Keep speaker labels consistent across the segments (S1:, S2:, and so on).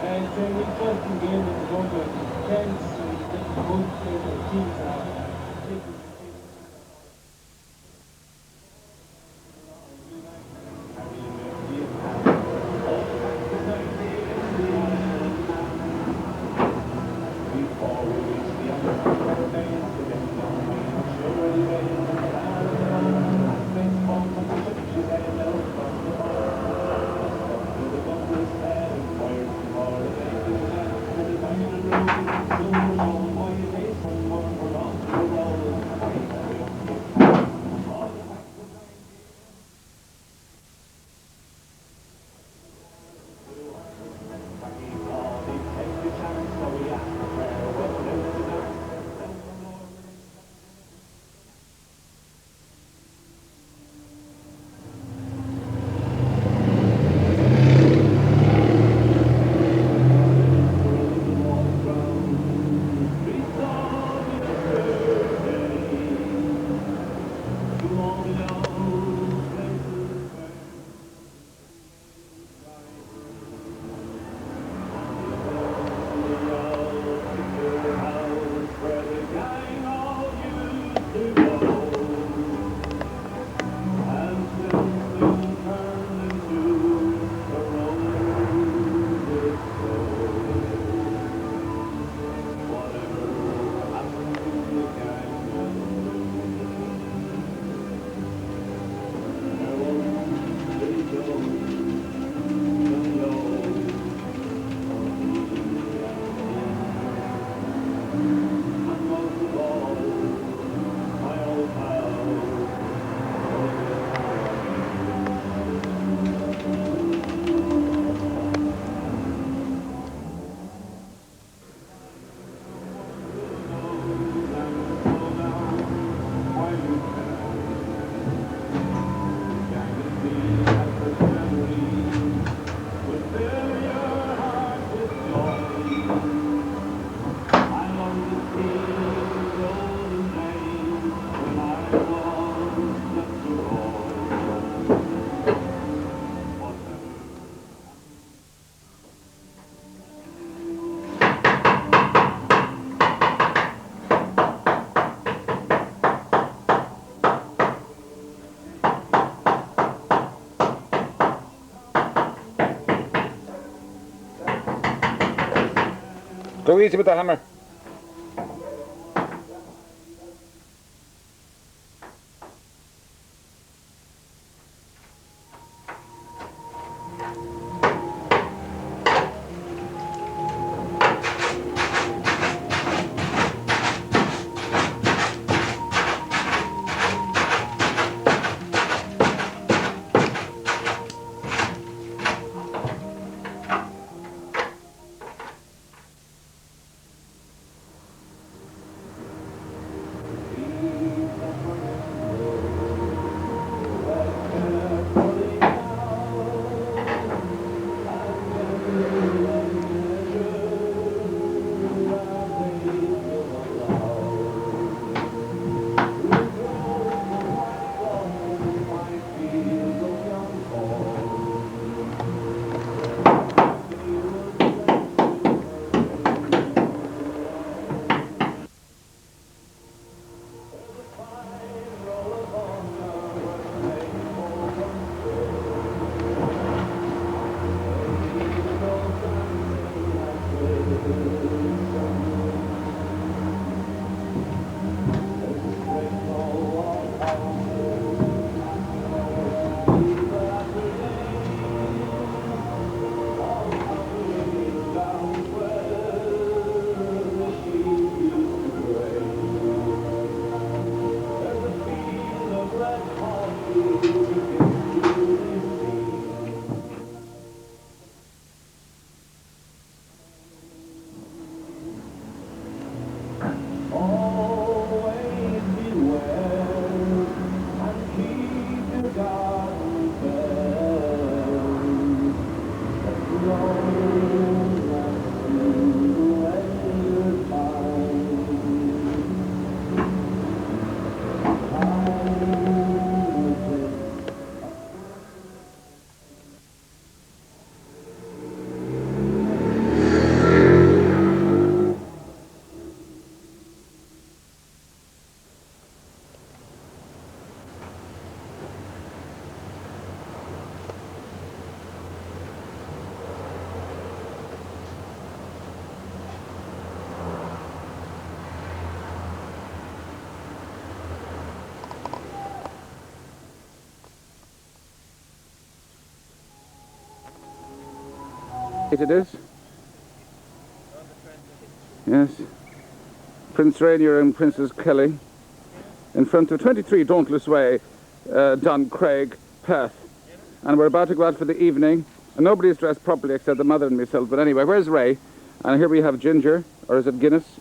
S1: And we just began to go to events and go to the teams
S2: Go easy with the hammer. It is. Yes. Prince Rainier and Princess Kelly. In front of 23 Dauntless Way, Duncraig, Perth. And we're about to go out for the evening. And nobody's dressed properly except the mother and myself. But anyway, where's Ray? And here we have Ginger. Or is it Guinness?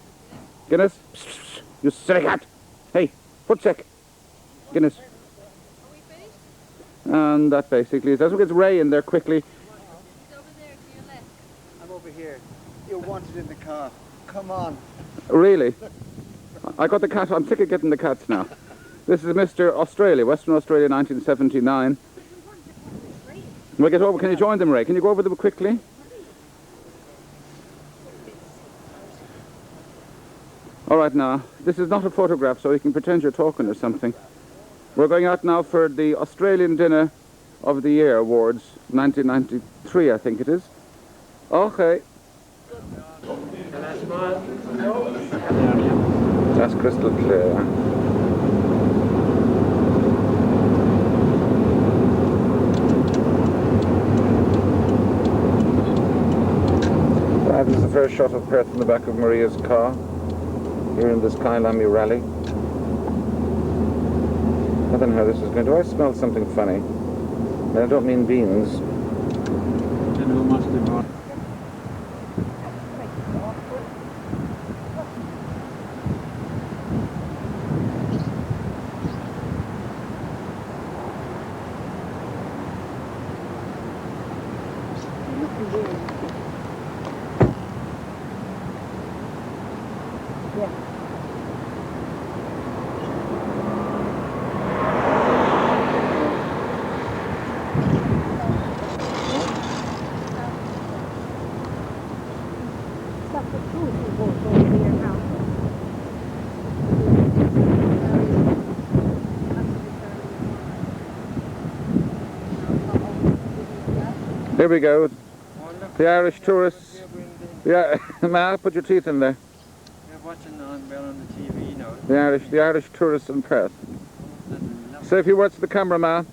S2: Guinness? Psst, psst, you silly cat! Hey, footcheck! Guinness.
S3: Are we finished?
S2: And that basically is that. So gets Ray in there quickly.
S3: He's over there to your left.
S4: I'm over here. You're wanted in the car. Come on.
S2: Really? I got the cat. I'm sick of getting the cats now. This is Mr. Australia, Western Australia, 1979. We'll get over. Can you join them, Ray? Can you go over them quickly? All right, now, this is not a photograph, so you can pretend you're talking or something. We're going out now for the Australian Dinner of the Year Awards, 1993, I think it is. Okay. That's crystal clear. This is the first shot of Perth in the back of Maria's car, here in this Kailami rally. I don't know how this is going. Do I smell something funny? And I don't mean beans. Here we go. The Irish tourists. Yeah, Matt, put your teeth in there.
S4: You're watching on the TV now.
S2: The Irish tourists in Perth. Say a few words to the camera, Ma.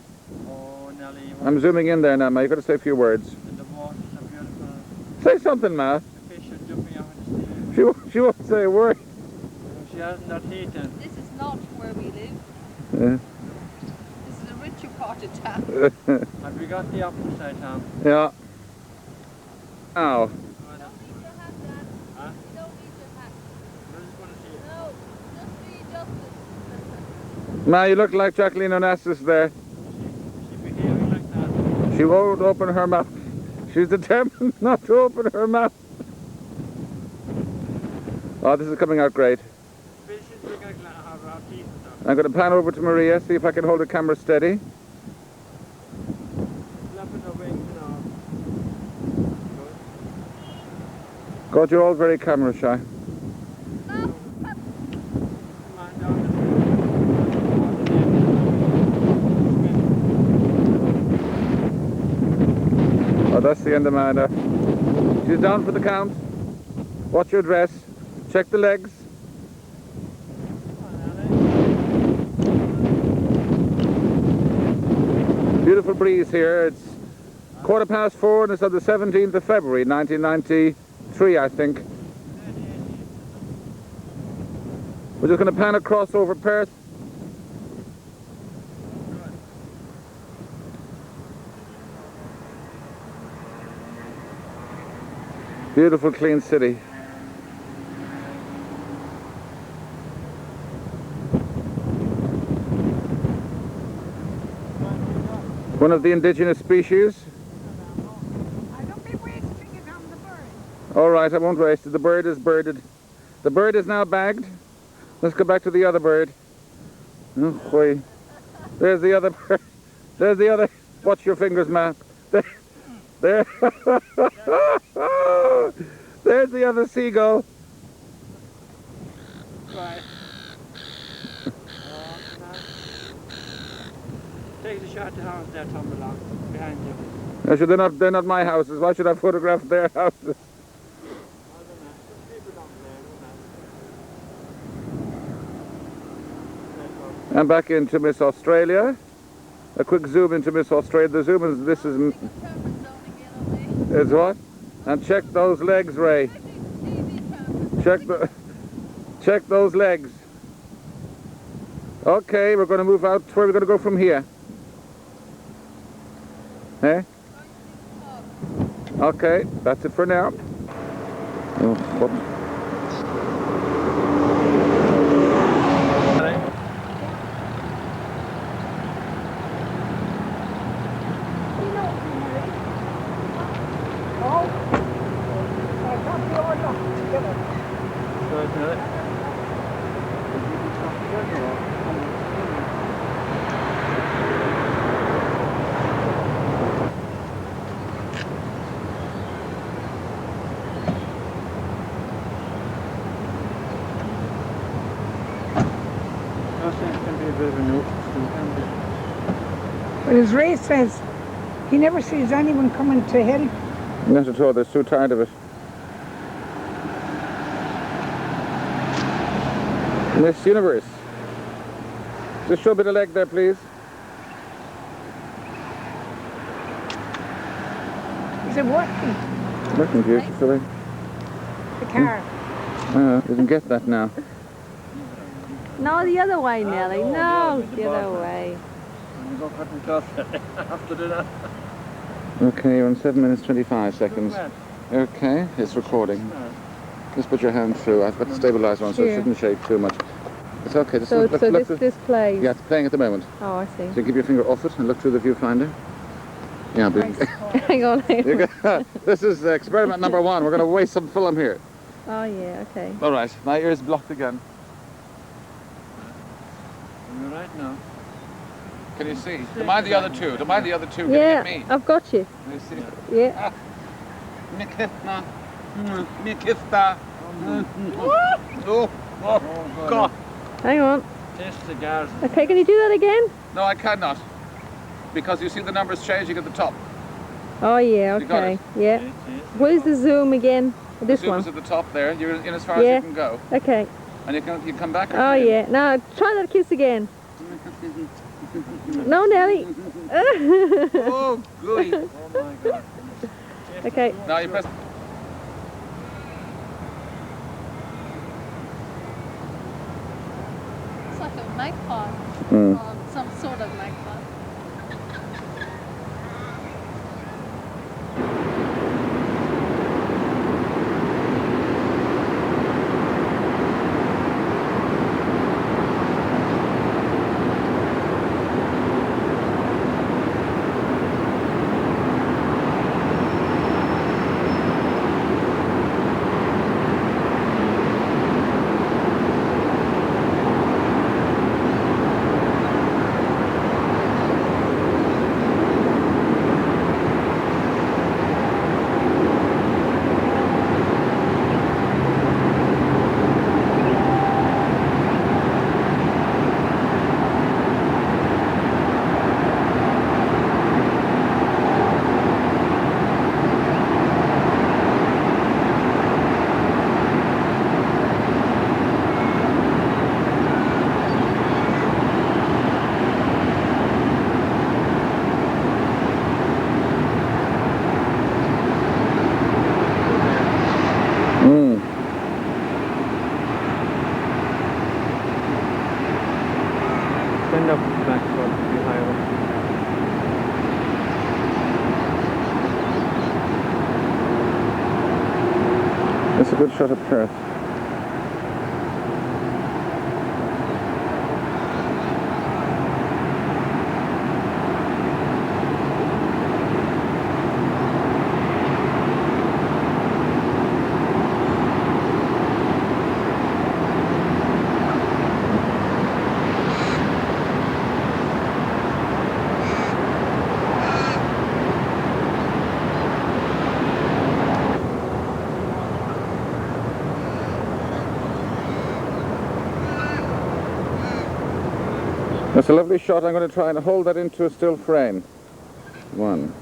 S4: Oh, Nelly.
S2: I'm zooming in there now, Ma. You've got to say a few words.
S4: And the water's so beautiful.
S2: Say something, Ma.
S4: The fish are jumping out of the sea.
S2: She won't say a word.
S4: She hasn't that heat in.
S3: This is not where we live.
S2: Yeah.
S3: This is a richer part of town.
S4: Have we got the opposite side, Tom?
S2: Yeah. Ow.
S3: You don't need your hat, Dad.
S4: Huh?
S3: You don't need your hat.
S4: I just want to see it.
S3: No, just be justice.
S2: Ma, you look like Jacqueline Onassis there.
S4: She behaving like that.
S2: She won't open her mouth. She's determined not to open her mouth. Oh, this is coming out great.
S4: Fish is big like have our teeth and stuff.
S2: I'm going to pan over to Maria, see if I can hold the camera steady.
S4: Flapping her wings and all.
S2: God, you're all very camera shy.
S4: Come on, down.
S2: Oh, that's the end of Amanda. She's down for the count. Watch your dress. Check the legs. Beautiful breeze here. It's 4:15 and it's on the 17th of February, 1993, I think. We're just going to pan across over Perth. Beautiful, clean city. One of the indigenous species.
S5: Don't be wasting it on the bird.
S2: All right, I won't waste it. The bird is birded. The bird is now bagged. Let's go back to the other bird. Oh, boy. There's the other bird. There's the other. Watch your fingers, Matt. There. There. There's the other seagull.
S4: Right. Take the shot to house there, Tom, along behind you.
S2: Actually, they're not my houses. Why should I photograph their houses? And back into Miss Australia. A quick zoom into Miss Australia. The zoom is, this is...
S3: Turn the zone again, okay?
S2: Is what? And check those legs, Ray. Check those legs. Okay, we're going to move out. Where are we going to go from here? Eh? Okay, that's it for now. Oh, what?
S5: But as Ray says, he never sees anyone coming to help.
S2: Not at all, they're so tired of it. Miss Universe. Just show a bit of leg there, please.
S5: Is it working?
S2: Working beautifully.
S5: The car.
S2: We can get that now.
S3: No, the other way, Nelly. No, the other way.
S4: After dinner.
S2: Okay, you're on 7 minutes 25 seconds. Okay, it's recording. Just put your hand through. I've got the stabilizer on, so it shouldn't shake too much. It's okay. Just
S3: So,
S2: look,
S3: this plays?
S2: Yeah, it's playing at the moment.
S3: Oh, I see.
S2: So you keep your finger off it and look through the viewfinder. Yeah, but
S3: Hang on.
S2: this is experiment number 1. We're going to waste some film here.
S3: Oh, yeah, okay.
S2: All right, my ear's blocked again.
S4: You're right now.
S2: Can you see? Don't mind the other two. Don't mind the other two.
S3: Yeah,
S2: Get me.
S3: I've got you.
S2: Can you see?
S3: Yeah.
S2: Mikifta. Mikifta. Oh, God.
S3: Hang on.
S4: Taste cigars.
S3: Okay, can you do that again?
S2: No, I cannot. Because you see the numbers changing at the top.
S3: Oh, yeah,
S2: You got
S3: okay.
S2: it?
S3: Yeah. Where's the zoom again? This
S2: Zoom
S3: one?
S2: is at the top there. You're in as far as
S3: Yeah.
S2: you can go.
S3: Okay.
S2: And you come back.
S3: Oh, yeah. Now, try that kiss again. No, Nelly.
S2: Oh, gooey.
S4: Oh my God.
S3: Okay.
S2: Now you press.
S3: It's like a magpie.
S2: Mm.
S3: Or some sort of magpie.
S4: Stand up back so be higher.
S2: It's a good shot of Perth. That's a lovely shot. I'm going to try and hold that into a still frame. 1,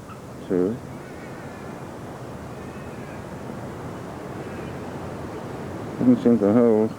S2: 2. Doesn't seem to hold.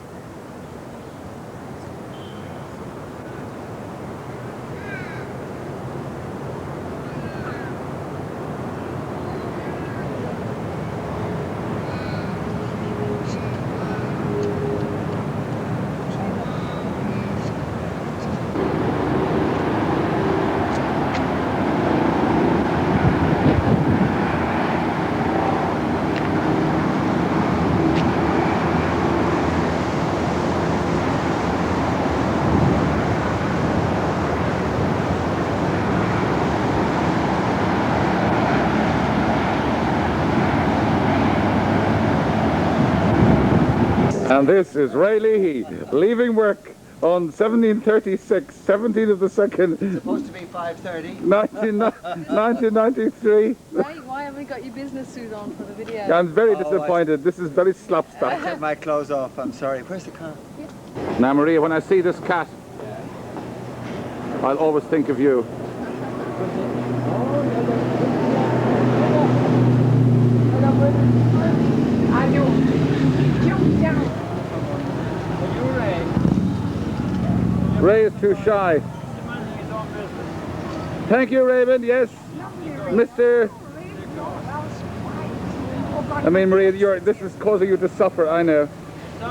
S2: And this is Ray Leahy leaving work on 1736, 17th of the 2nd,
S4: It's supposed to be 5:30.
S2: 1993.
S3: Right, why haven't you got your business suit on for the video?
S2: I'm very
S4: Oh,
S2: disappointed. This is very
S4: I
S2: slapstick.
S4: took my clothes off. I'm sorry. Where's the car?
S2: Now, Maria, when I see this cat, I'll always think of you.
S5: I know. Jump down.
S2: Ray is too shy. Thank you, Raymond. Yes, Mr. I mean, Maria, this is causing you to suffer, I know. I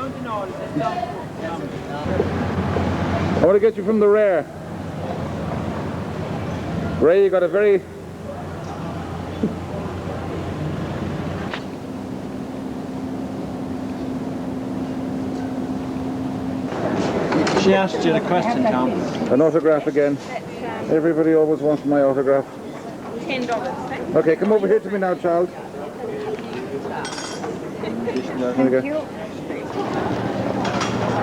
S2: want to get you from the rear. Ray, you got a very...
S6: She asked you the question, Tom.
S2: An autograph again. Everybody always wants my autograph.
S3: $10.
S2: Okay, come over here to me now, child. There we go.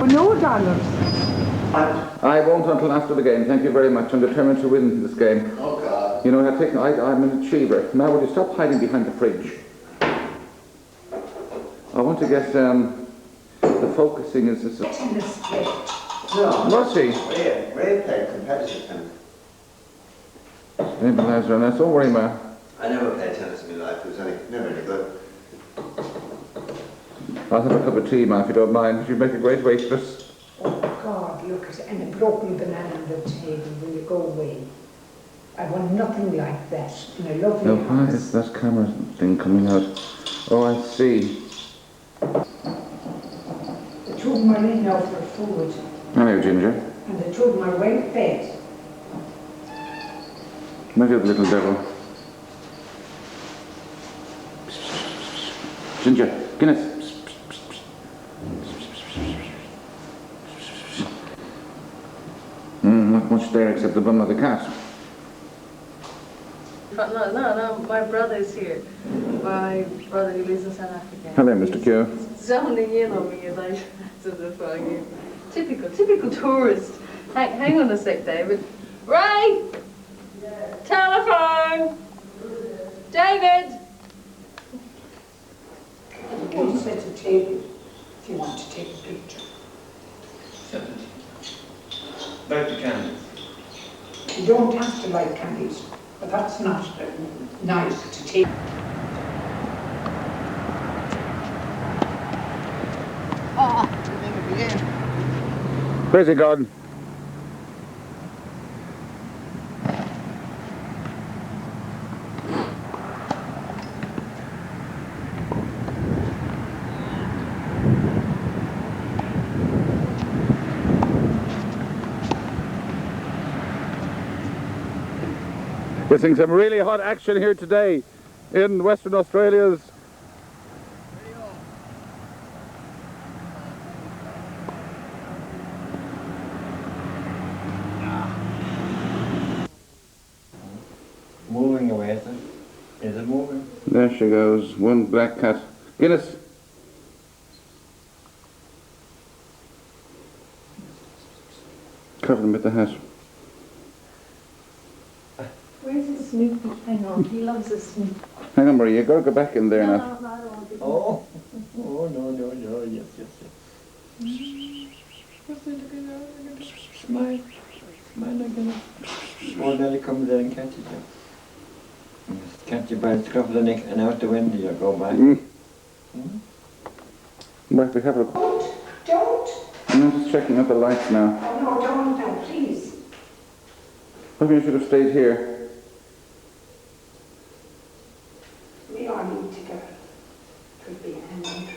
S5: No dollars.
S2: I won't until after the game. Thank you very much. I'm determined to win this game.
S4: Oh, God.
S2: You know, I'm an achiever. Now, will you stop hiding behind the fridge? I want to get, the focusing is this.
S4: No.
S2: Was he?
S4: Ray played competitive tennis.
S2: Maybe Lazarus, now, don't worry, Ma.
S4: I never played tennis in my life. It was never any good.
S2: I'll have a cup of tea, Ma, if you don't mind. You'd make a great waitress.
S5: Oh God, look at it. And a broken banana on the table. Will you go away? I want nothing like that. In a lovely
S2: Now, why
S5: house.
S2: is that camera thing coming out? Oh, I see.
S5: The two of them are in now for food.
S2: Hello, Ginger.
S5: And the two of them are well fed.
S2: Maybe the little devil. Ginger, Guinness. Not much there except the bum of the cat.
S3: No, my brother's here. My brother who lives in South Africa.
S2: Hello, Mr. Q.
S3: He's zoning in on me as I to the fucking typical tourist. Hang on a sec, David. Ray! Telephone! David!
S5: Go and set a table if you want to take a picture.
S6: Light the candles.
S5: You don't have to light candles, but that's not nice to take.
S2: Where's he gone? We're seeing some really hot action here today in Western Australia's
S6: Moving away, is it? Is it moving?
S2: There she goes, one black cat. Guinness. Cover him with the hat.
S3: Where's the Snoopy? Hang on, he loves the Snoopy.
S2: Hang on, Maria, you gotta go back in there now.
S3: No, I don't want to.
S6: Oh, no, yes. Smile again. Oh, Nelly, come there and catch it. Catch you by the scruff of the neck and out the window you go back.
S2: Might be careful.
S5: Don't.
S2: I'm just checking out the lights now.
S5: Oh no, don't now, please.
S2: Maybe you should have stayed here.
S5: We all need to go. Could be any.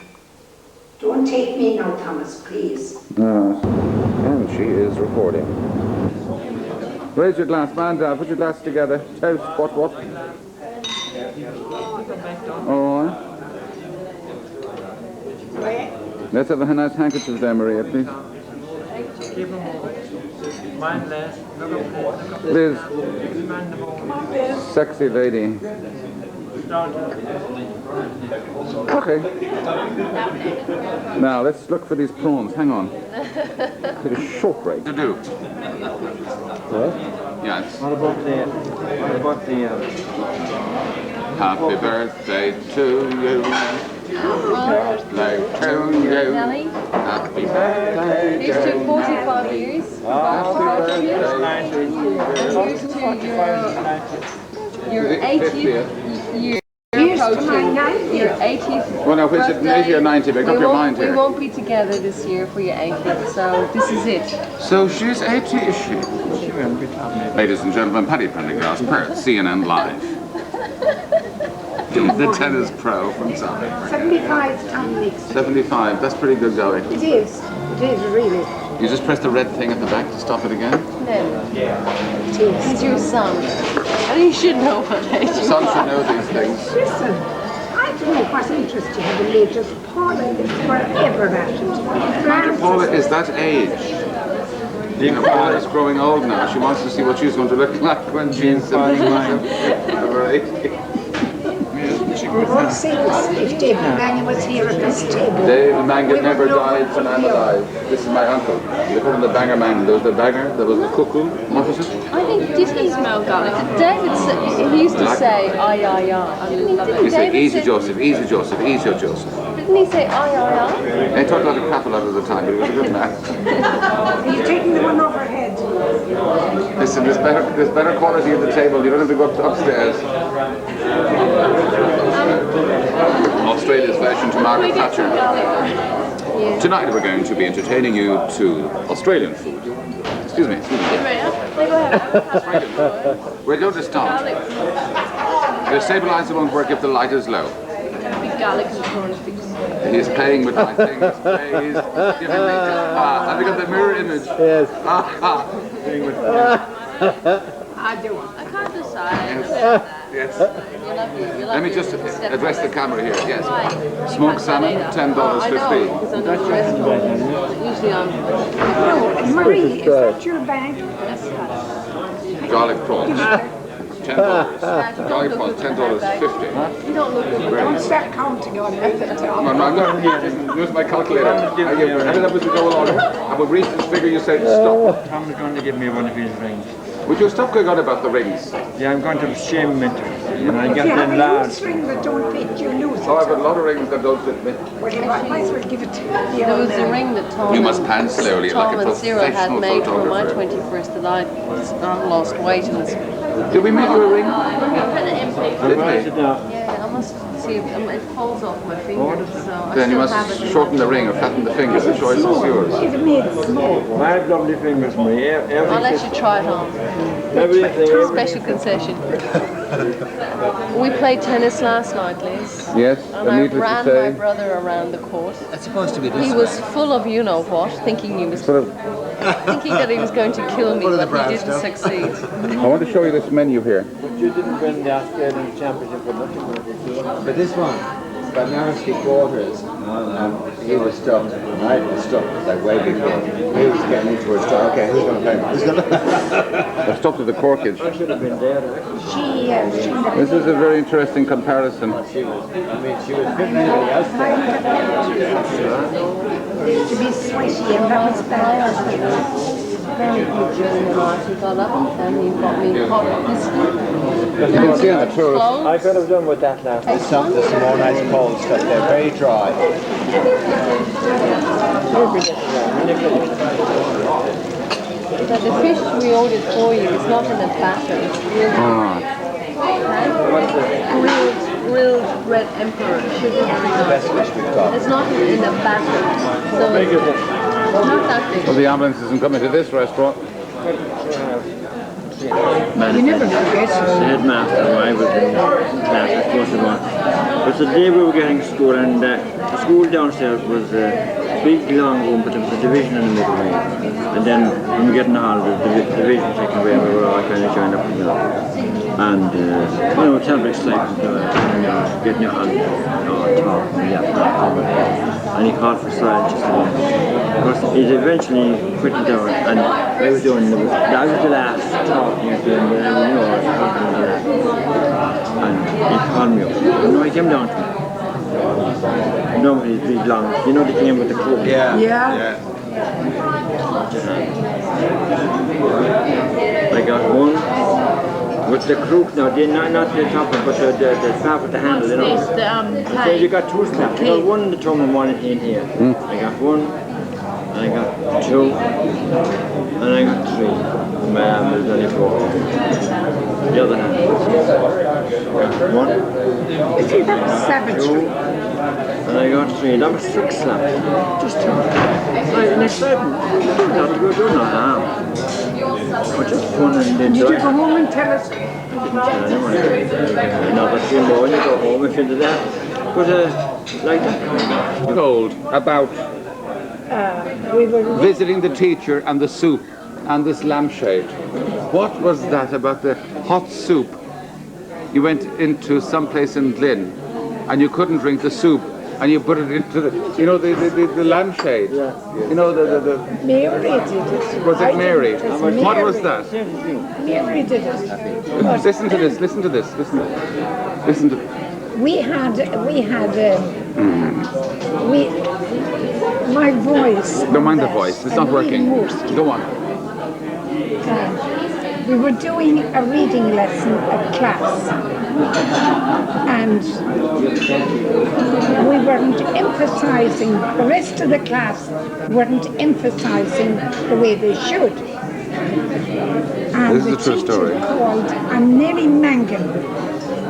S5: Don't take me now, Thomas, please.
S2: And she is recording. Raise your glass, man down, put your glass together. Toast, what? Oh. Let's have a nice handkerchief there, Maria, please. Liz, sexy lady. Okay. Now, let's look for these prawns. Hang on. Take a short break. To do.
S6: What?
S2: Yes.
S6: What about the
S2: Happy birthday to you. Birthday to you.
S3: Nelly,
S2: Happy birthday.
S3: here's to 45 years.
S2: Happy birthday.
S3: Your 80th year.
S5: Here's to my 90th.
S3: Your 80th.
S2: Well, now, which is 80 or 90? Make up your mind
S3: We
S2: here.
S3: won't be together this year for your 80th, so this is it.
S2: So she's 80, is she? Ladies and gentlemen, Paddy Prendergast, Perth, CNN Live. The tennis pro from South Africa.
S5: 75 Tom Nix.
S2: 75, that's pretty good going.
S5: It is really.
S2: You just press the red thing at the back to stop it again?
S3: No,
S5: It is.
S3: he's your son. And he should know what age you
S2: Son should
S3: are.
S2: know these things.
S5: Listen, I don't know what interest you have in latest. Paula is forever at it.
S2: Paula is that age. You know, Paula is growing old now. She wants to see what she's going to look like when she's 80.
S5: We won't say this if David Manning was here at this table.
S2: David Mangan never died till I'm alive. This is my uncle. They call him the Banger Man. There was the Banger, there was the Cuckoo. What was it?
S3: I think, did he smell garlic? David, he used to say, aye, aye, aye.
S2: He said, easy Joseph, easy Joseph, easy Joseph.
S3: Didn't he say, aye, aye, aye?
S2: He talked a lot of crap a lot of the time, but he was a good man.
S5: Are you taking the one overhead?
S2: Listen, there's better quality at the table. You don't have to go up to upstairs. Australia's version to Margaret Thatcher. Tonight we're going to be entertaining you to Australian food. Excuse me. We're going to start. The stabilizer won't work if the light is low.
S3: Garlic and corn sticks.
S2: He's playing with my things. He's giving me... have you got the mirror image?
S6: Yes.
S5: I do.
S3: I can't decide.
S2: Yes. Let me just address the camera here. Yes. Smoked salmon, $10.50.
S3: Usually I'm...
S5: No, Marie, is that your bag?
S2: Garlic prawns. $10. Garlic prawns, $10.50.
S3: You don't look good.
S5: Don't start counting on me.
S2: No, I'm not. Use my calculator. I ended up with the go along. I will reach this figure you said stop.
S6: Tom is going to give me one of his rings.
S2: Would you stop going on about the rings?
S6: Yeah, I'm going to shame him into it. And I
S5: If
S6: get
S5: you have
S6: them
S5: a
S6: large.
S5: loose ring that don't fit, you lose it.
S2: Oh, I've got a lot of rings that don't fit me.
S5: Well, you might as well give it to the
S3: There was
S5: old
S3: a
S5: man.
S3: ring that Tom,
S2: You must pan slowly
S3: Tom
S2: like a
S3: and Cyril had
S2: professional
S3: made for my
S2: photographer.
S3: 21st that I lost weight and it's...
S2: Did we make you a ring?
S6: I'm going to sit down.
S3: Yeah, I must see if it falls off my finger, so I
S2: Then you
S3: still have
S2: must
S3: it.
S2: shorten the ring or flatten the finger. The choice is yours.
S5: It's made small.
S6: I have lovely fingers, Marie.
S3: I'll let you try it on.
S6: Everything.
S3: Special concession. We played tennis last night, Liz.
S2: Yes,
S3: And I ran my brother around the court.
S7: It's supposed to be this
S3: He was full of you know what, thinking he was thinking that he was going to kill me, but he didn't succeed.
S2: I want to show you this menu here.
S6: But you didn't win the Australian Championship for nothing.
S7: But this one, but now three quarters, he was stuck. I was stuck like way before. He was getting into a stuck. Okay, who's going to play? Who's going to
S2: I've stopped at the corkage.
S6: I should have been there.
S5: She
S2: This is a very interesting comparison.
S6: She was fitting anybody else there.
S5: to be sweaty and that was bad.
S3: Very good during the night. He got up and he got me hot biscuit.
S2: You can see on the tourist.
S6: I could have done with that last night.
S7: There's some more nice cold stuff there, very dry.
S3: But the fish we ordered for you is not in a batter. It's grilled red emperor sugar free.
S7: Best fish we've got.
S3: It's not in a batter, so it's not that big.
S2: Well, the ambulance isn't coming to this restaurant.
S5: You never forget.
S6: The headmaster, I was in class, of course it was. It was the day we were getting to school, and the school downstairs was a big long room, but there was a division in the middle of it. And then when we get in the hall, the division taken away, and we were all kind of joined up together. And, it's terribly exciting getting your hand top, and he called for silence just a minute. Of course, he eventually quit it down, and I was doing, that was the last talk he was doing, but I was talking to the last. And he called me up. No, he came down to me. No, these big long. You know they came with the crook.
S7: Yeah.
S5: Yeah.
S6: I got one with the crook. No, not the top, but the slap with the handle. You know. So you got two slaps. You got one in the thumb and one in here. I got one, and I got two, and I got three. There's only four. The other hand. One.
S5: See, that was savagery.
S6: And I got three. That was 6 slaps. Just two. Next time, do no harm. But just fun and
S5: Did you
S6: enjoy.
S5: go home and tell us?
S6: I know that you more when you go home if you do that. But like that.
S2: Told about
S5: We were
S2: visiting the teacher and the soup and this lampshade. What was that about the hot soup? You went into some place in Glyn and you couldn't drink the soup and you put it into the, you know, the lampshade.
S6: Yeah.
S2: You know, the
S5: Mary did it.
S2: was it Mary?
S5: It was
S2: What
S5: Mary.
S2: was that?
S5: Mary did it.
S2: Listen to this, listen to this, listen to
S5: my voice.
S2: Don't mind the voice, it's not working. Go on.
S5: We were doing a reading lesson at class, and we weren't emphasizing, the rest of the class weren't emphasizing the way they should. And
S2: This is a true
S5: the
S2: story.
S5: teacher called, I'm Nellie Mangan,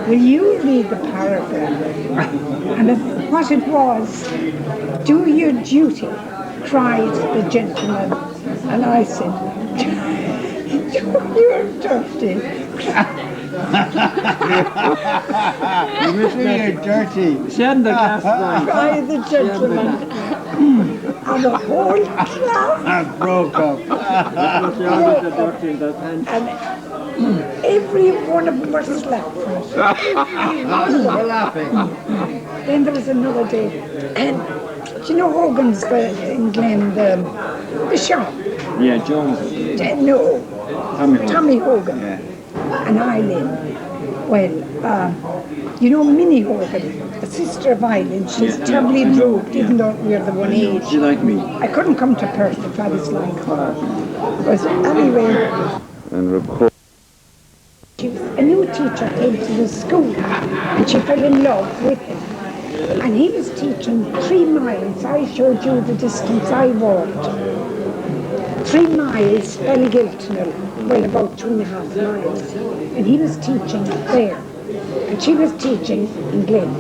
S5: will you read the paragraph? And what it was, do your duty, cried the gentleman. And I said, you're dirty.
S4: You're dirty.
S5: Cried the gentleman. And the whole class.
S4: I broke up.
S5: And every one of them was slapped for it.
S4: We're laughing.
S5: Then there was another day. And do you know Hogan's in Glen, the shop?
S6: Yeah, Jones.
S5: No,
S6: Tommy Hogan.
S5: Tommy Hogan. And Eileen. Well, you know Minnie Hogan, the sister of Eileen, she's terribly drooped, even though we're the one age.
S6: She like me.
S5: I couldn't come to Perth if I was like her. But anyway,
S2: And record.
S5: a new teacher came to the school and she fell in love with him. And he was teaching 3 miles. I showed you the distance I walked. 3 miles, Ballygiltnell, well, about 2.5 miles. And he was teaching there. And she was teaching in Glen.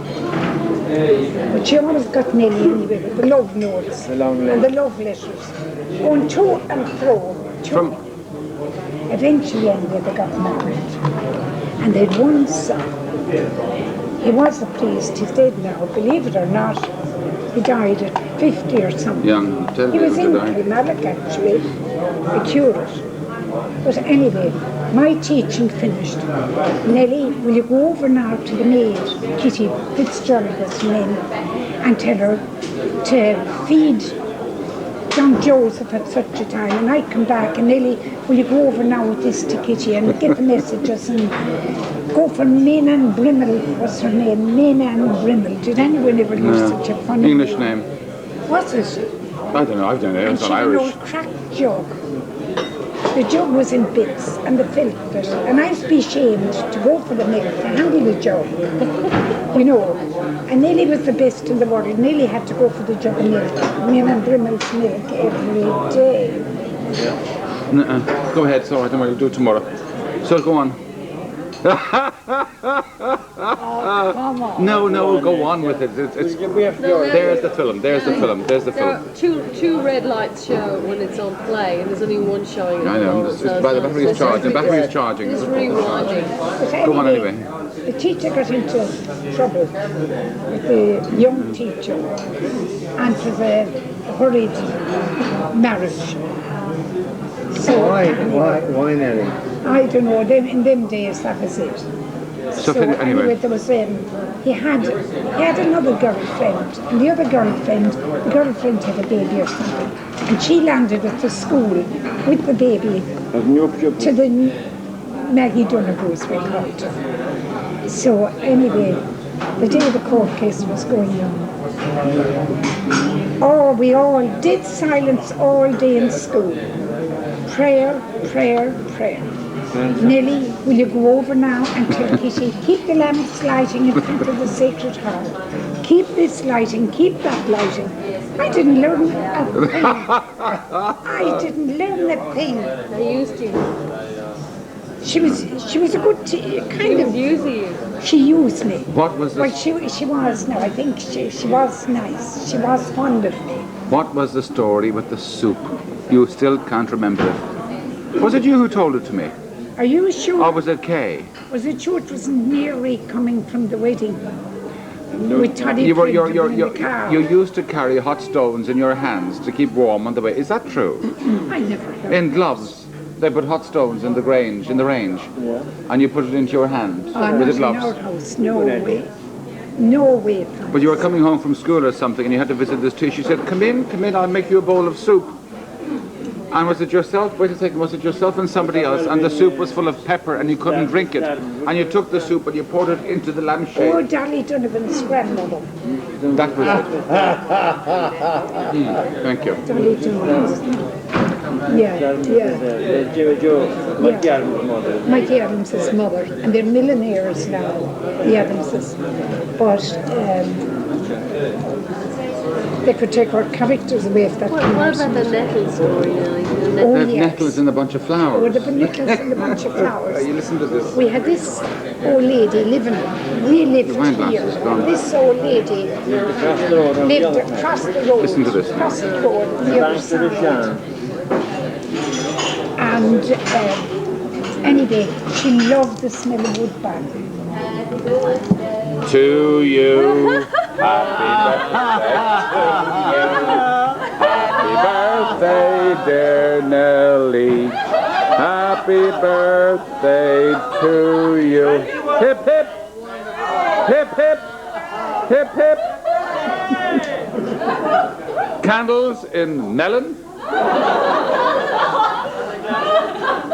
S5: But she always got Nellie anyway with the love notes and the love letters. Going to and fro. Eventually, anyway, they got married. And they'd one son. He was a priest, he's dead now, believe it or not. He died at 50 or something.
S2: Young, tell
S5: He
S2: me
S5: was
S2: to
S5: in
S2: die.
S5: Kilmallock actually, a curate. But anyway, my teaching finished. Nellie, will you go over now to the maid, Kitty Fitzgerald was her name, and tell her to feed John Joseph at such a time, and I come back and Nellie, will you go over now with this to Kitty and get the messages and go for Mina and Brimmel was her name, Mina and Brimmel. Did anyone ever use such a funny
S2: English name.
S5: Was it?
S2: I don't know, I've done it,
S5: And
S2: it's
S5: she
S2: not
S5: had an
S2: Irish.
S5: old cracked jug. The jug was in bits and the filth of it, and I used to be ashamed to go for the milk, to handle the jug, you know. And Nellie was the best in the world. Nellie had to go for the jug of milk, Mina and Brimmel's milk every day.
S2: Go ahead, so I don't want to do it tomorrow. So go on. No, go on with it. There's the film, there's the film.
S8: There are two red lights show when it's on play, and there's only one showing.
S2: I know, the battery is charging.
S8: It's rewinding.
S5: But
S2: Go on anyway.
S5: The teacher got into trouble with the young teacher, and it was a hurried marriage. So
S4: Why, Nelly?
S5: I don't know. In them days, that was it.
S2: So anyway.
S5: There was he had another girlfriend, and the girlfriend had a baby or something, and she landed at the school with the baby to the Maggie Donoghue's we called her. So anyway, the day the court case was going on. Oh, we all did silence all day in school. Prayer, prayer, prayer. Nellie, will you go over now and tell Kitty, keep the lamps lighting in front of the Sacred Heart. Keep this lighting, keep that lighting. I didn't learn a thing. I didn't learn a thing.
S8: I used to.
S5: She was a good kind of
S8: Using you.
S5: She used me.
S2: What was
S5: Well,
S2: the,
S5: she was now. I think she was nice. She was fond of me.
S2: what was the story with the soup? You still can't remember it. Was it you who told it to me?
S5: Are you sure?
S2: Or was it Kay?
S5: Was it sure it was Mary coming from the wedding? With Toddy
S2: You, were,
S5: in the car.
S2: you used to carry hot stones in your hands to keep warm on the way. Is that true?
S5: I never heard.
S2: In gloves, they put hot stones in the range, and you put it into your hand with the
S5: Not in our
S2: gloves.
S5: house. No way. No way.
S2: But you were coming home from school or something, and you had to visit this tea. She said, come in, I'll make you a bowl of soup. And was it yourself? Wait a second, was it yourself and somebody else? And the soup was full of pepper and you couldn't drink it. And you took the soup and you poured it into the
S5: Oh,
S2: lampshade.
S5: Dolly Donovan's grandmother.
S2: That was it. Thank you.
S5: Dolly Donovan's. Yeah.
S6: Mike Adams' mother.
S5: Mike Adams' mother. And they're millionaires now, the Adamses. But they could take our characters away if that
S8: What
S5: came out.
S8: about the nettle story, Nelly? The
S5: Oh,
S2: There's
S5: yes.
S2: nettles in a bunch of flowers.
S5: Or the nettles and a bunch of flowers.
S2: You listen to this.
S5: We had this old lady living, we lived
S2: The wine glass
S5: here.
S2: is gone.
S5: This old lady lived across the road.
S2: Listen to this.
S5: Across the road, on the other side. And anyway, she loved the smell of woodbine.
S2: To you, happy birthday, dear Nelly. Happy birthday to you. Hip, hip, hip, hip, hip, hip. Candles in melon.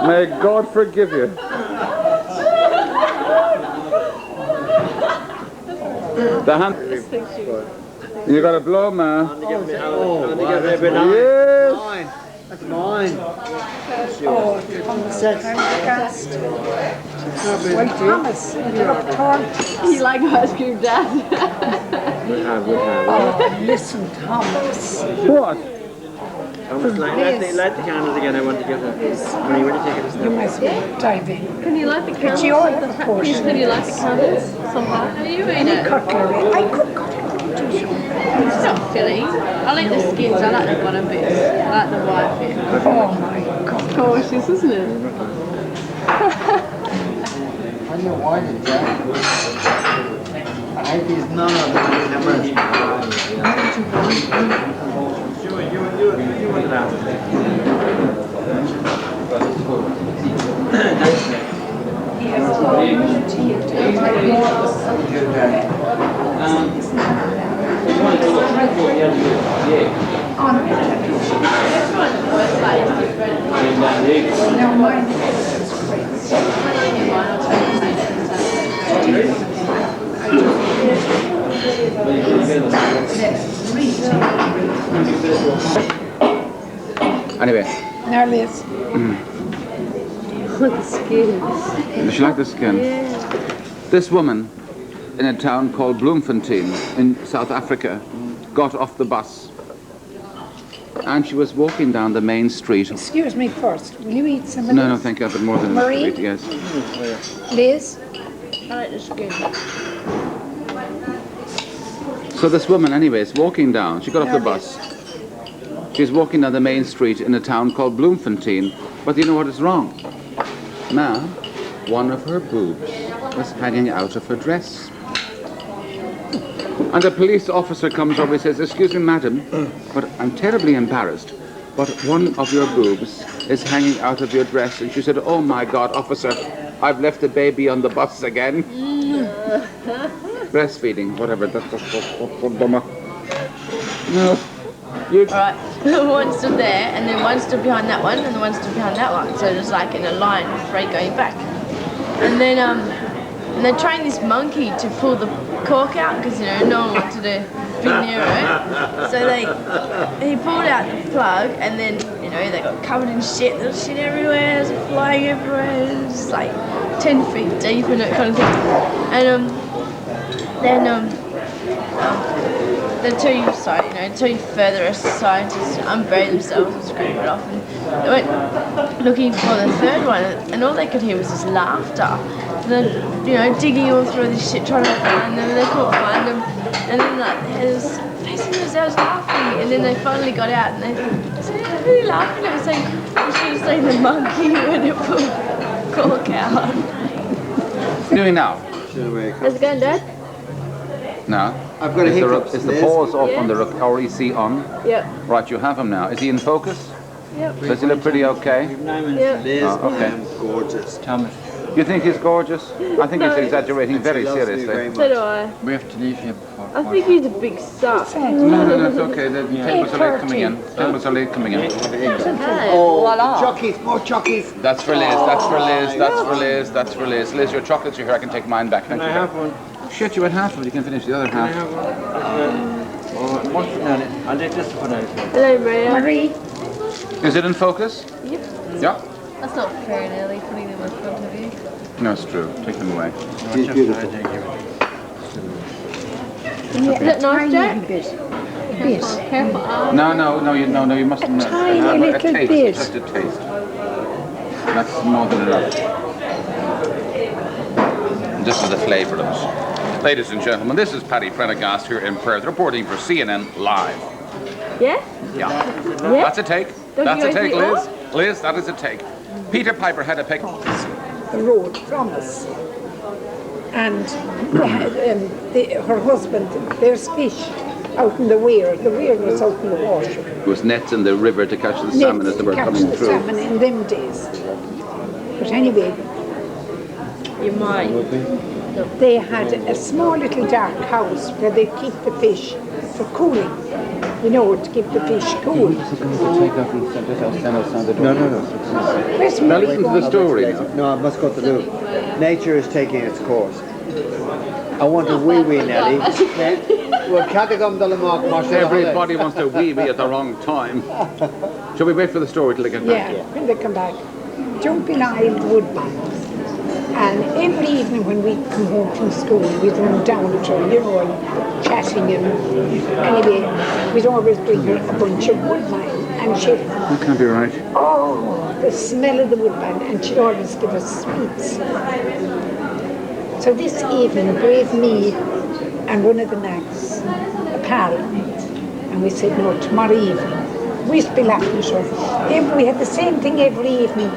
S2: May God forgive you. The hand. You got to blow, man. Yes.
S4: Mine. That's mine.
S5: Oh, Thomas, well, Thomas, you're up tall.
S8: You like ice cream, Dad?
S5: Oh, listen, Thomas.
S2: What?
S6: Light the candles again. I want to get it. When you take it,
S5: You must dive in.
S8: Can you light the candles?
S5: you all
S8: at the
S5: of course.
S8: Can you light the candles somehow?
S5: Any cutlery. I could cut it.
S9: It's not filling. I like the skins, I like the bottom bits. I like the white bit.
S5: Oh my God.
S8: Gorgeous, isn't it?
S4: I know why did that. I think it's none of them.
S6: You want it out.
S5: Now mine is
S2: Anyway,
S5: now Liz.
S8: The skin.
S2: does she like the skin? This woman in a town called Bloemfontein in South Africa got off the bus and she was walking down the main street.
S5: Excuse me first. Will you eat some of
S2: No,
S5: this?
S2: thank you, but more than
S5: Marie?
S2: enough to eat, yes.
S5: Liz?
S9: I like the skin.
S2: So this woman, anyway, is walking down. She got off the bus. She's walking down the main street in a town called Bloemfontein. But you know what is wrong? Now, one of her boobs was hanging out of her dress. And a police officer comes over and says, "Excuse me, madam, but I'm terribly embarrassed, but one of your boobs is hanging out of your dress." And she said, "Oh my God, officer, I've left the baby on the bus again." Breastfeeding, whatever. No. You.
S9: Alright, one stood there, and then one stood behind that one, and the one stood behind that one. So just like in a line, straight going back. And then and they trained this monkey to pull the cork out because, you know, no one wanted to be near it. So he pulled out the plug, and then, you know, they got covered in shit. There was shit everywhere, it was flying everywhere. It was just like 10 feet deep and that kind of thing. And then the two further scientists unburied themselves and screamed it off, and they went looking for the third one, and all they could hear was this laughter. And then, you know, digging all through this shit trying to find them, and they couldn't find them, and then like there was facing themselves laughing, and then they finally got out, and they said, "Who are you laughing at?" Saying, "You should have seen the monkey when it pulled cork out."
S2: What are you doing now?
S9: How's it going, Dad?
S2: No.
S7: I've got a hiccup.
S2: Is the pause off on the REC on?
S9: Yep.
S2: Right, you have him now. Is he in focus?
S9: Yep.
S2: Does he look pretty okay?
S9: Yep.
S2: Oh, okay.
S7: Gorgeous.
S6: Thomas,
S2: You think he's gorgeous? I think he's exaggerating very
S7: She loves me
S2: seriously.
S7: very
S9: So do I.
S6: we have to leave here before.
S9: I think he's a big suck.
S2: No, it's okay. The tables are late coming in. Tables are late coming in.
S7: Oh, chockies, more chockies.
S2: That's for Liz, that's for Liz, that's for Liz, that's for Liz. Liz, your chocolates are here. I can take mine back. Thank you.
S6: I have one.
S2: Shit, you had half of it. You can finish the other
S6: I
S2: half.
S6: have one. One for now. I'll take this for now.
S9: Hello, Maria.
S5: Marie,
S2: Is it in focus?
S9: Yep.
S2: Yeah.
S9: That's not fair, Nelly, putting them in front of you.
S2: No, it's true. Take them away.
S7: She's beautiful.
S9: Is it nice, Jack?
S5: tiny bit. A bit.
S9: Careful.
S2: No, you mustn't.
S5: tiny
S2: have
S5: little
S2: taste,
S5: bit.
S2: just a taste. That's more than enough. This is the flavour of it. Ladies and gentlemen, this is Paddy Prendergast here in Perth, reporting for CNN Live.
S9: Yeah?
S2: Yeah.
S9: Yeah?
S2: That's a take.
S9: Don't
S2: That's
S9: you
S2: a take,
S9: guys
S2: Liz. Liz, that is a take. Peter Piper had a pick.
S5: The road from us. And they had, her husband, there's fish out in the weir. The weir was out in the water.
S2: There was nets in the river to catch the salmon as they were coming
S5: the
S2: through.
S5: salmon in them days. But anyway,
S9: You might.
S5: they had a small little dark house where they keep the fish for cooling. You know, to keep the fish cool.
S7: No.
S5: Where's
S2: Now
S5: Marie
S2: listen to
S5: going?
S2: the story now.
S7: No, I must go to the loo. Nature is taking its course. I want a wee Nelly. Well, catagum de la mark.
S2: Everybody wants to wee at the wrong time. Shall we wait for the story till they get back?
S5: Yeah, when they come back. Jumping Isle Woodbine. And every evening when we come home from school, we'd run down to her, you know, and chatting, and anyway, we'd always bring her a bunch of woodbine, and she'd,
S2: That can't be right.
S5: oh, the smell of the woodbine, and she'd always give us sweets. So this evening, brave me and one of the nags, a pal, and we said, no, tomorrow evening, we used to be laughing at her. We had the same thing every evening.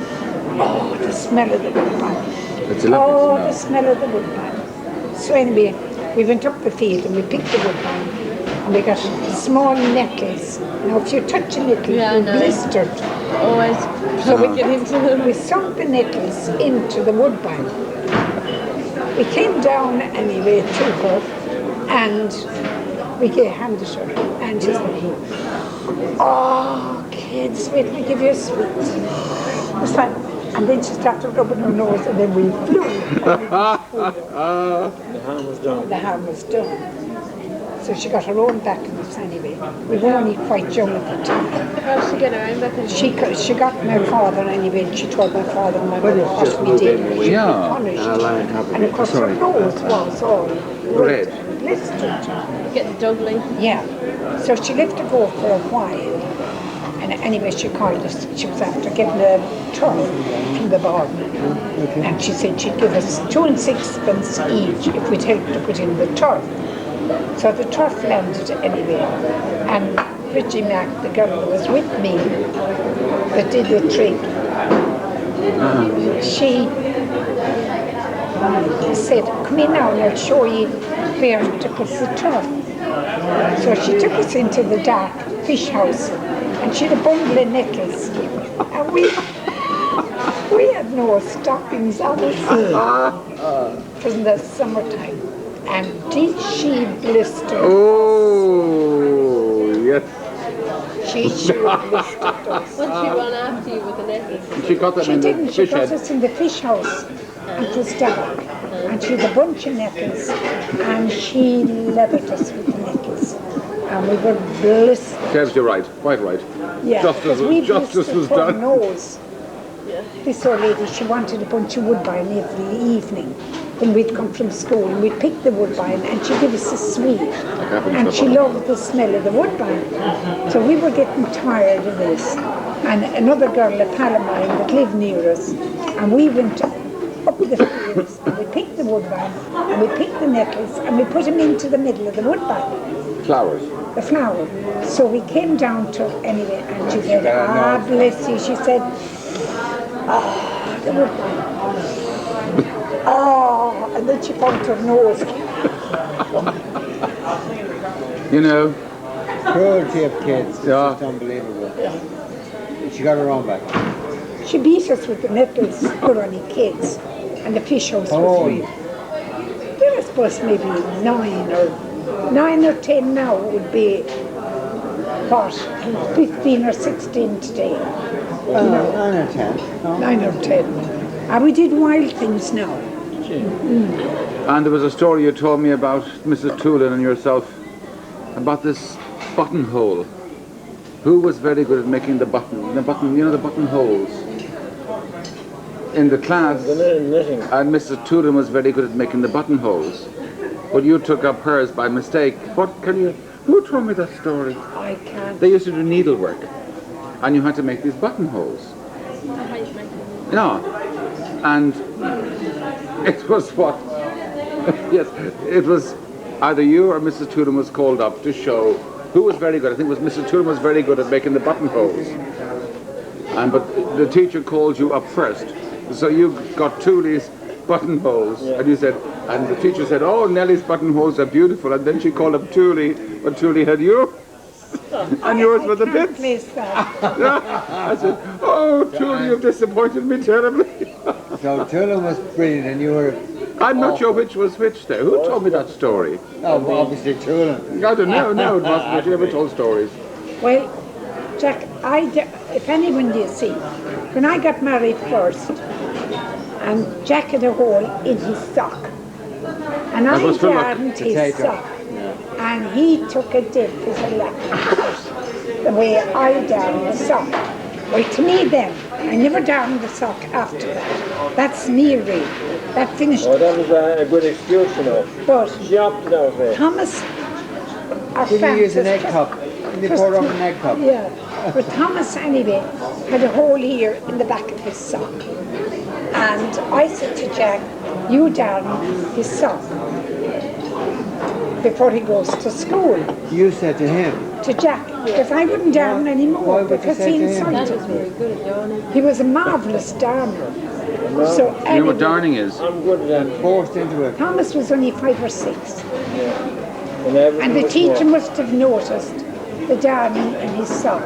S5: Oh, the smell of the woodbine.
S2: It's a lovely
S5: The smell of the woodbine. So anyway, we went up the field and we picked the woodbine, and we got small nettles. Now if you touch a nettle, you're blistered.
S9: Always.
S5: So
S9: we get into them.
S5: we sunk the nettles into the woodbine. We came down anyway to her, and we handed her, and she said, oh, kids, wait till I give you a sweet. It's like, and then she started rubbing her nose, and then we flew.
S6: The harm was done.
S5: The harm was done. So she got her own back in this anyway. We were only quite young at the time.
S9: How did she get her own back in?
S5: She got my father anyway, and she told my father and my mother what we did. She
S2: Yeah.
S5: punished. And of course her nose was all
S2: Red.
S5: blistered.
S9: Get the dog leaf.
S5: Yeah. So she left to go for a while. And anyway, she called us. She was after getting a turf from the barn. And she said she'd give us 2 and 6pence each if we'd help to put in the turf. So the turf landed anyway. And Bridgie Mac, the girl who was with me, that did the trick, she said, come in now and I'll show you where to put the turf. So she took us into the dark fish house, and she had a bundle of nettles, and we had no stockings on us. It was in the summertime, and did she blister?
S2: Oh, yes.
S5: She sure blistered us.
S9: Once she run after you with the necklace.
S2: She got them
S5: She
S2: in the
S5: didn't. She
S2: fish
S5: got
S2: head.
S5: us in the fish house. It was dark, and she had a bunch of nettles, and she leathered us with the nettles. And we were blissed.
S2: Serves you right, quite right.
S5: Yeah,
S2: Justice was done.
S5: Nose. This old lady, she wanted a bunch of woodbine every evening when we'd come from school, and we'd pick the woodbine and she'd give us a sweet. And she loved the smell of the woodbine. So we were getting tired of this. And another girl, a pal of mine that lived near us, and we went up the fields and we picked the woodbine and we picked the nettles and we put them into the middle of the woodbine.
S2: Flowers.
S5: The flower. So we came down to anyway, and she said, ah, bless you. She said, ah, the woodbine. Oh, and then she found her nose.
S2: You know.
S7: Cruelty of kids. It's
S2: Yeah.
S7: just unbelievable. She got her own back.
S5: She beat us with the nettles, good on the kids, and the fish house was real. There was supposed maybe 9 or 10 now would be, what, 15 or 16 today.
S7: 9 or 10. No.
S5: 9 or 10. And we did wild things now.
S2: And there was a story you told me about Mrs. Toolin and yourself about this buttonhole. Who was very good at making the button, you know, the buttonholes in the class? And Mrs. Toolin was very good at making the buttonholes. But you took up hers by mistake. Who told me that story?
S5: I can't.
S2: They used to do needlework, and you had to make these buttonholes. No, and it was what? Yes, it was either you or Mrs. Toolin was called up to show who was very good. I think it was Mrs. Toolin was very good at making the buttonholes. But the teacher called you up first, so you got Tooley's buttonholes, and you said, and the teacher said, "Oh, Nellie's buttonholes are beautiful," and then she called up Tooley, but Tooley had you. And yours were the bits. I said, "Oh, Tooley, you've disappointed me terribly."
S7: So Toolin was brilliant, and you were.
S2: I'm not sure which was which there. Who told me that story?
S7: Oh, well, obviously Toolin.
S2: I don't know. No, it wasn't. But you never told stories.
S5: Well, Jack, if anyone you see, when I got married first, and Jack had a hole in his sock, and I darned his sock, and he took a dip as a lap the way I darned the sock. Well, to me then, I never darned the sock after that. That's me, really. That finished.
S6: Oh, that was a good excuse, you know.
S5: But
S6: she opted out there.
S5: Thomas, our
S7: Did you use an egg
S5: Francis,
S7: cup? Did you pour up an egg cup?
S5: Yeah. But Thomas, anyway, had a hole here in the back of his sock. And I said to Jack, you darn his sock before he goes to school.
S7: You said to him?
S5: To Jack, because I wouldn't darn anymore because he insulted me. He was a marvellous darner. So anyway,
S2: you know what darning is?
S6: I'm good at that.
S7: Forced into it.
S5: Thomas was only 5 or 6. And the teacher must have noticed the darning in his sock.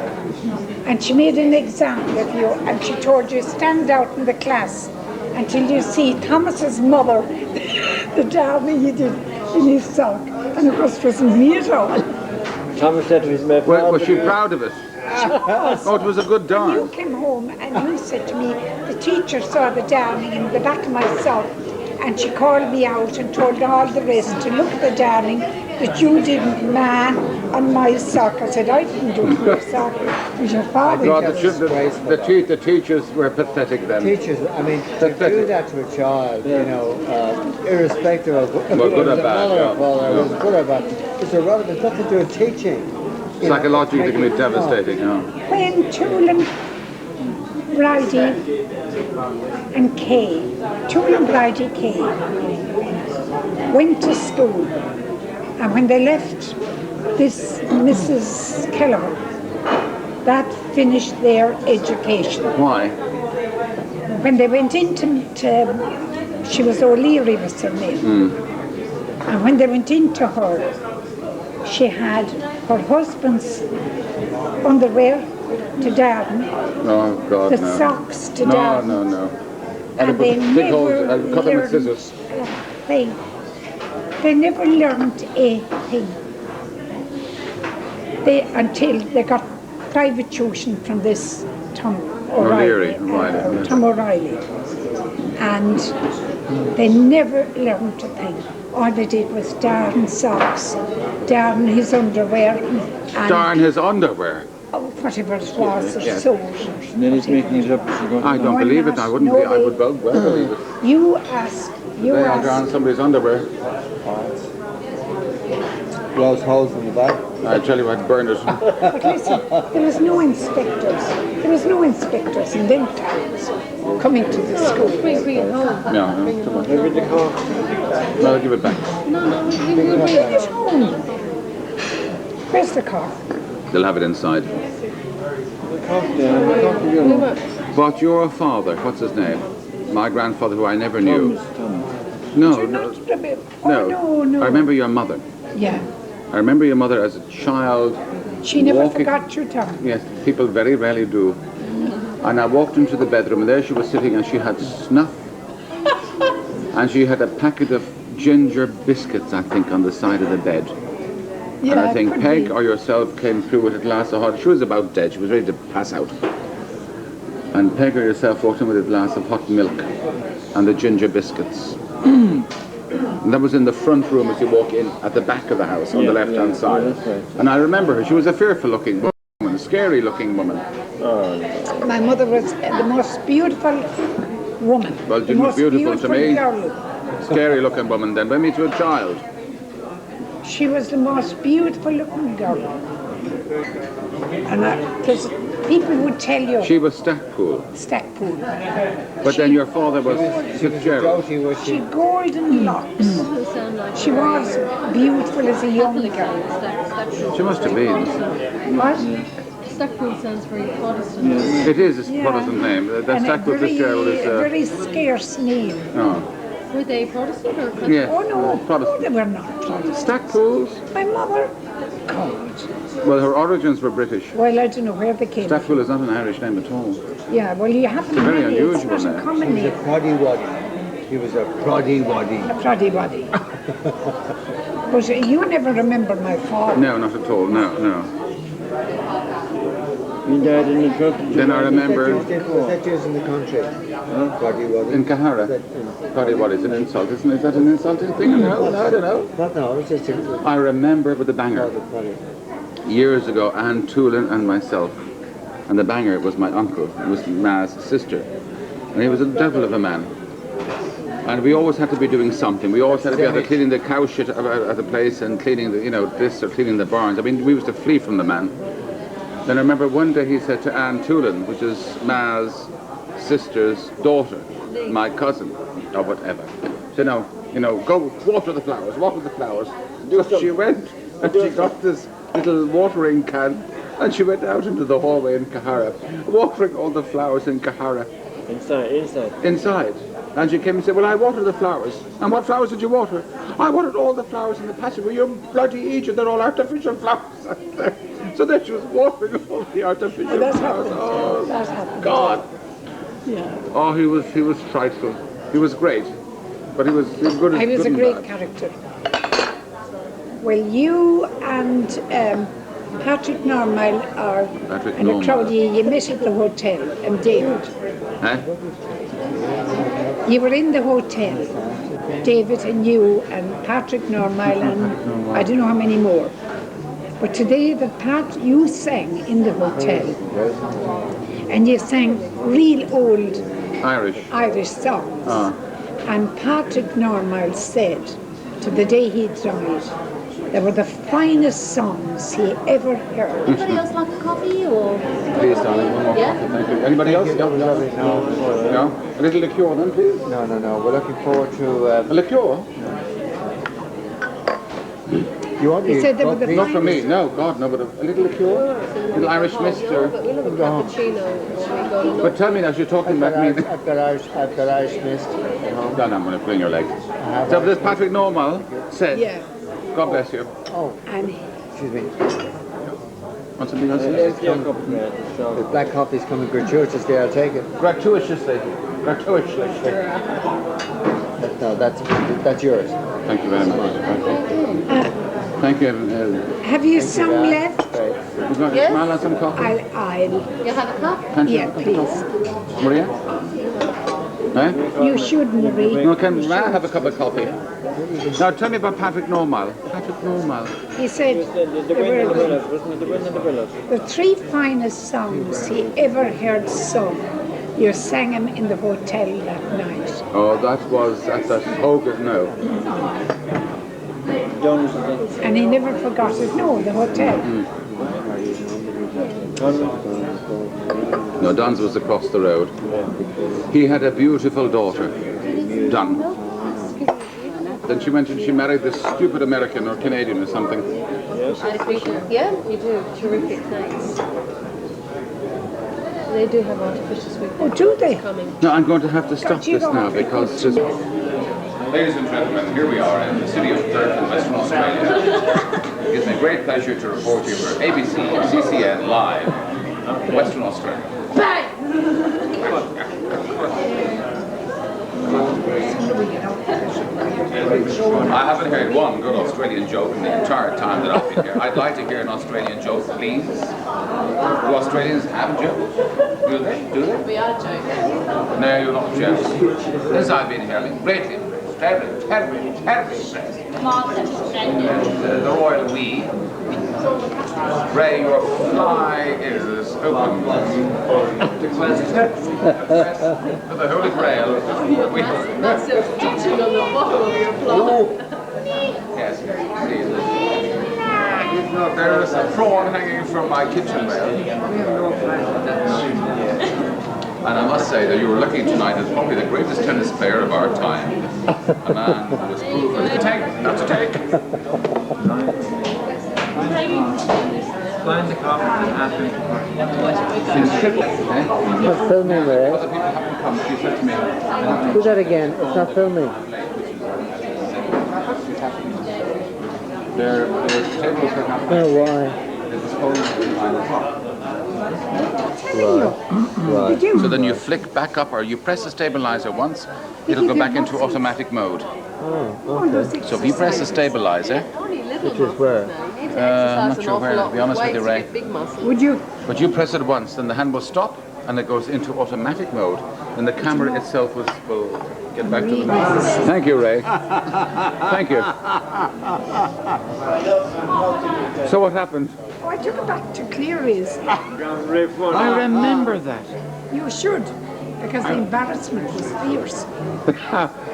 S5: And she made an example of you, and she told you, stand out in the class until you see Thomas's mother, the darning he did in his sock. And of course it wasn't me at all.
S6: Thomas said to his mate,
S2: was she proud of it? Oh, it was a good darn.
S5: You came home and you said to me, the teacher saw the darning in the back of my sock, and she called me out and told all the rest to look at the darning that you didn't man on my sock. I said, I didn't do it for your sock, it was your father.
S2: God, the teachers were pathetic then.
S7: Teachers, I mean, to do that to a child, you know, irrespective of
S2: well, good or bad,
S7: was good or bad, it's irrelevant. It's nothing to do with teaching.
S2: Psychologically, it can be devastating.
S5: When Toolin, Bridie and Kay, Toolin, Bridie, Kay, went to school, and when they left this Mrs. Kelleher, that finished their education.
S2: Why?
S5: When they went into, she was O'Leary was her name, and when they went into her, she had her husband's underwear to darn,
S2: Oh, God,
S5: the
S2: no.
S5: socks to darn.
S2: No.
S5: And they
S2: big holes,
S5: never
S2: I'll cut them with
S5: learned
S2: scissors.
S5: a thing. They never learned a thing. Until they got private tuition from this Tom O'Reilly.
S2: O'Leary, right,
S5: Tom O'Reilly. And They never learned a thing. All they did was darn socks, darn his underwear, and
S2: Darn his underwear.
S5: whatever it was, or
S2: Yes.
S5: sewed.
S6: And then he's making it up as he goes
S2: I don't
S5: No, I'm
S2: believe it.
S5: not.
S2: I wouldn't
S5: No
S2: be. I
S5: way.
S2: would well believe it.
S5: You ask,
S2: They are darn somebody's underwear.
S7: Blows holes in the back.
S2: I tell you, I'd burn it.
S5: but listen, there was no inspectors. There was no inspectors in them towns coming to the school.
S8: Bring it home.
S2: No, no, too much. No, I'll give it back.
S8: No, we will bring
S5: Bring
S8: it.
S5: it home. Where's the car?
S2: They'll have it inside.
S8: We won't.
S2: But your father, what's his name? My grandfather, who I never knew. No,
S5: You're
S2: no,
S5: not remember.
S2: no.
S5: Oh, no.
S2: I remember your mother.
S5: Yeah.
S2: I remember your mother as a child.
S5: She never
S2: walking-
S5: forgot your tongue.
S2: Yes, people very rarely do. And I walked into the bedroom, and there she was sitting, and she had snuff. And she had a packet of ginger biscuits, I think, on the side of the bed. And I think
S5: could
S2: Peg
S5: be.
S2: or yourself came through with a glass of hot. She was about dead. She was ready to pass out. And Peg or yourself walked in with a glass of hot milk and the ginger biscuits. And that was in the front room as you walk in at the back of the house on the left-hand side.
S6: that's right.
S2: And I remember her. She was a fearful-looking woman, a scary-looking woman.
S5: My mother was the most beautiful woman.
S2: Well,
S5: the
S2: she was
S5: most
S2: beautiful to me.
S5: girl.
S2: Scary-looking woman then. When we to a child.
S5: She was the most beautiful looking girl. And because people would tell you,
S2: She was Stackpool.
S5: Stackpool,
S2: But then your father was Fitzgerald.
S7: Josie, was
S5: she
S7: she?
S5: golden locks.
S8: Doesn't sound like
S5: She was beautiful as a young girl.
S8: Stackpool.
S2: She must have been.
S5: What?
S8: Stackpool sounds very Protestant.
S2: It is a
S5: Yeah.
S2: Protestant name. That
S5: And a
S2: Stackpool Fitzgerald is...
S5: very scarce name.
S2: no.
S8: Were they Protestant or Catholic?
S2: Yeah.
S5: Oh no,
S2: Protestant.
S5: they were not Protestant.
S2: Stackpools?
S5: My mother, God.
S2: Well, her origins were British.
S5: Well, I don't know where they came from.
S2: Stackpool is not an Irish name at all.
S5: Yeah, well, you have to
S2: very
S5: marry,
S2: unusual
S5: it's not
S2: name.
S5: a common
S7: He was a
S5: name.
S7: proddy waddy. He was a proddy waddy.
S5: A proddy waddy. But you never remember my father.
S2: No, not at all. No, no.
S6: He died in the truck.
S2: Then I remember
S7: Was that yours in the country? Proddy waddy.
S2: in Cahara. Paddy what is an insult, isn't it? Is that an insulting thing? No, I don't know.
S7: No, it's just a
S2: I remember with the banger.
S7: proddy.
S2: Years ago, Anne Toolin and myself. And the banger was my uncle. It was Ma's sister. And he was a devil of a man. And we always had to be doing something. We always had to be either cleaning the cow shit at the place and cleaning the, this or cleaning the barns. I mean, we used to flee from the man. Then I remember one day he said to Anne Toolin, which is Ma's sister's daughter, my cousin, or whatever, said, no, go water the flowers, water the flowers. So she went and she got this little watering can and she went out into the hallway in Cahara, watering all the flowers in Cahara. Inside. And she came and said, well, I watered the flowers. And what flowers did you water? I watered all the flowers in the passage. Well, you bloody idiot, they're all artificial flowers out there. So then she was watering all the artificial
S5: That's
S2: flowers.
S5: happened.
S2: Oh,
S5: That happened.
S2: God.
S5: Yeah.
S2: Oh, he was frightful. He was great. But he was good as
S5: I was
S2: good
S5: a
S2: and
S5: great
S2: bad.
S5: character. Well, you and Patrick Normal are
S2: Patrick
S5: and a
S2: Normal.
S5: crowd you met at the hotel, and David.
S2: Eh?
S5: You were in the hotel, David and you and Patrick Normal and I don't know how many more. But today you sang in the hotel, and you sang real old
S2: Irish.
S5: songs.
S2: Ah.
S5: And Patrick Normal said, to the day he died, they were the finest songs he ever heard.
S8: Anybody else like a coffee or?
S2: Please, darling, one more
S8: Yeah.
S2: coffee, thank you. Anybody else?
S7: No.
S2: No? A little liqueur then, please.
S7: No. We're looking forward to...
S2: A liqueur?
S7: You want
S5: He
S7: me
S5: said they were the
S2: Not for me,
S5: finest.
S2: no, God, no, but a little liqueur? Little Irish mist or...
S8: But we'll have a cappuccino when we go to
S2: But tell me, as you're talking about me...
S7: I've got Irish mist at home.
S2: No, I'm going to bring your leg.
S7: have
S2: So this Patrick Normal said,
S5: Yeah.
S2: God bless you.
S5: And
S7: Excuse me.
S2: Want something else?
S7: The black coffee's coming gratuitously, I'll take it.
S2: Gratuitously.
S7: No, that's yours.
S2: Thank you very much. Thank you.
S5: have you some left?
S2: We've got
S8: Yes.
S2: Smile and some coffee.
S5: I'll
S8: You have a cup?
S2: Can't you
S5: yeah,
S2: have a
S5: please.
S2: coffee? Maria? Eh?
S5: You should, Marie.
S2: No, can I have a cup of coffee? Now tell me about Patrick Normal. Patrick Normal.
S5: He said
S6: The Wind and the Willows, wasn't it? The Wind and the Willows.
S5: the 3 finest songs he ever heard sung. You sang him in the hotel that night.
S2: Oh, that's so good. No.
S5: And he never forgot it. No, the hotel.
S2: No, Don's was across the road. He had a beautiful daughter, Don. Then she went and she married this stupid American or Canadian or something.
S8: Yeah, you do. Terrific, thanks. They do have artificial sweetness.
S5: Oh, do they?
S8: Coming.
S2: No, I'm going to have to stop this now because... Ladies and gentlemen, here we are in the city of Perth in Western Australia. It gives me great pleasure to report to you for ABC CCN Live, Western Australia. I haven't heard one good Australian joke in the entire time that I've been here. I'd like to hear an Australian joke, please. Do Australians have jokes? Do they? Do they?
S8: We are joking.
S2: No, you're not jokes. Since I've been here, I've been greatly impressed. Terribly impressed. The royal we. Ray, your fly is open. To the Holy Grail.
S8: Massive teaching on the bottom of your fly.
S2: Yes. There is a prawn hanging from my kitchen rail. And I must say that you were looking tonight as probably the greatest tennis player of our time. A man who was proven to take, not to take.
S6: Find the coffee and ask me.
S4: Not filming, Ray.
S2: Other people haven't come. She said to me,
S4: Do that again. It's not filming.
S2: their tables are not
S4: Oh, why?
S2: disposed at 9 o'clock.
S4: Right.
S2: So then you flick back up or you press the stabilizer once, it'll go back into automatic mode.
S4: Oh, okay.
S2: So if you press the stabilizer,
S4: Which is where?
S2: I'm not sure where, to be honest with you, Ray.
S5: Would you?
S2: But you press it once, then the hand will stop and it goes into automatic mode, and the camera itself will get back to the mode. Thank you, Ray. Thank you. So what happened?
S5: Oh, I took it back to Cleary's.
S2: I remember that.
S5: You should, because the embarrassment was fierce.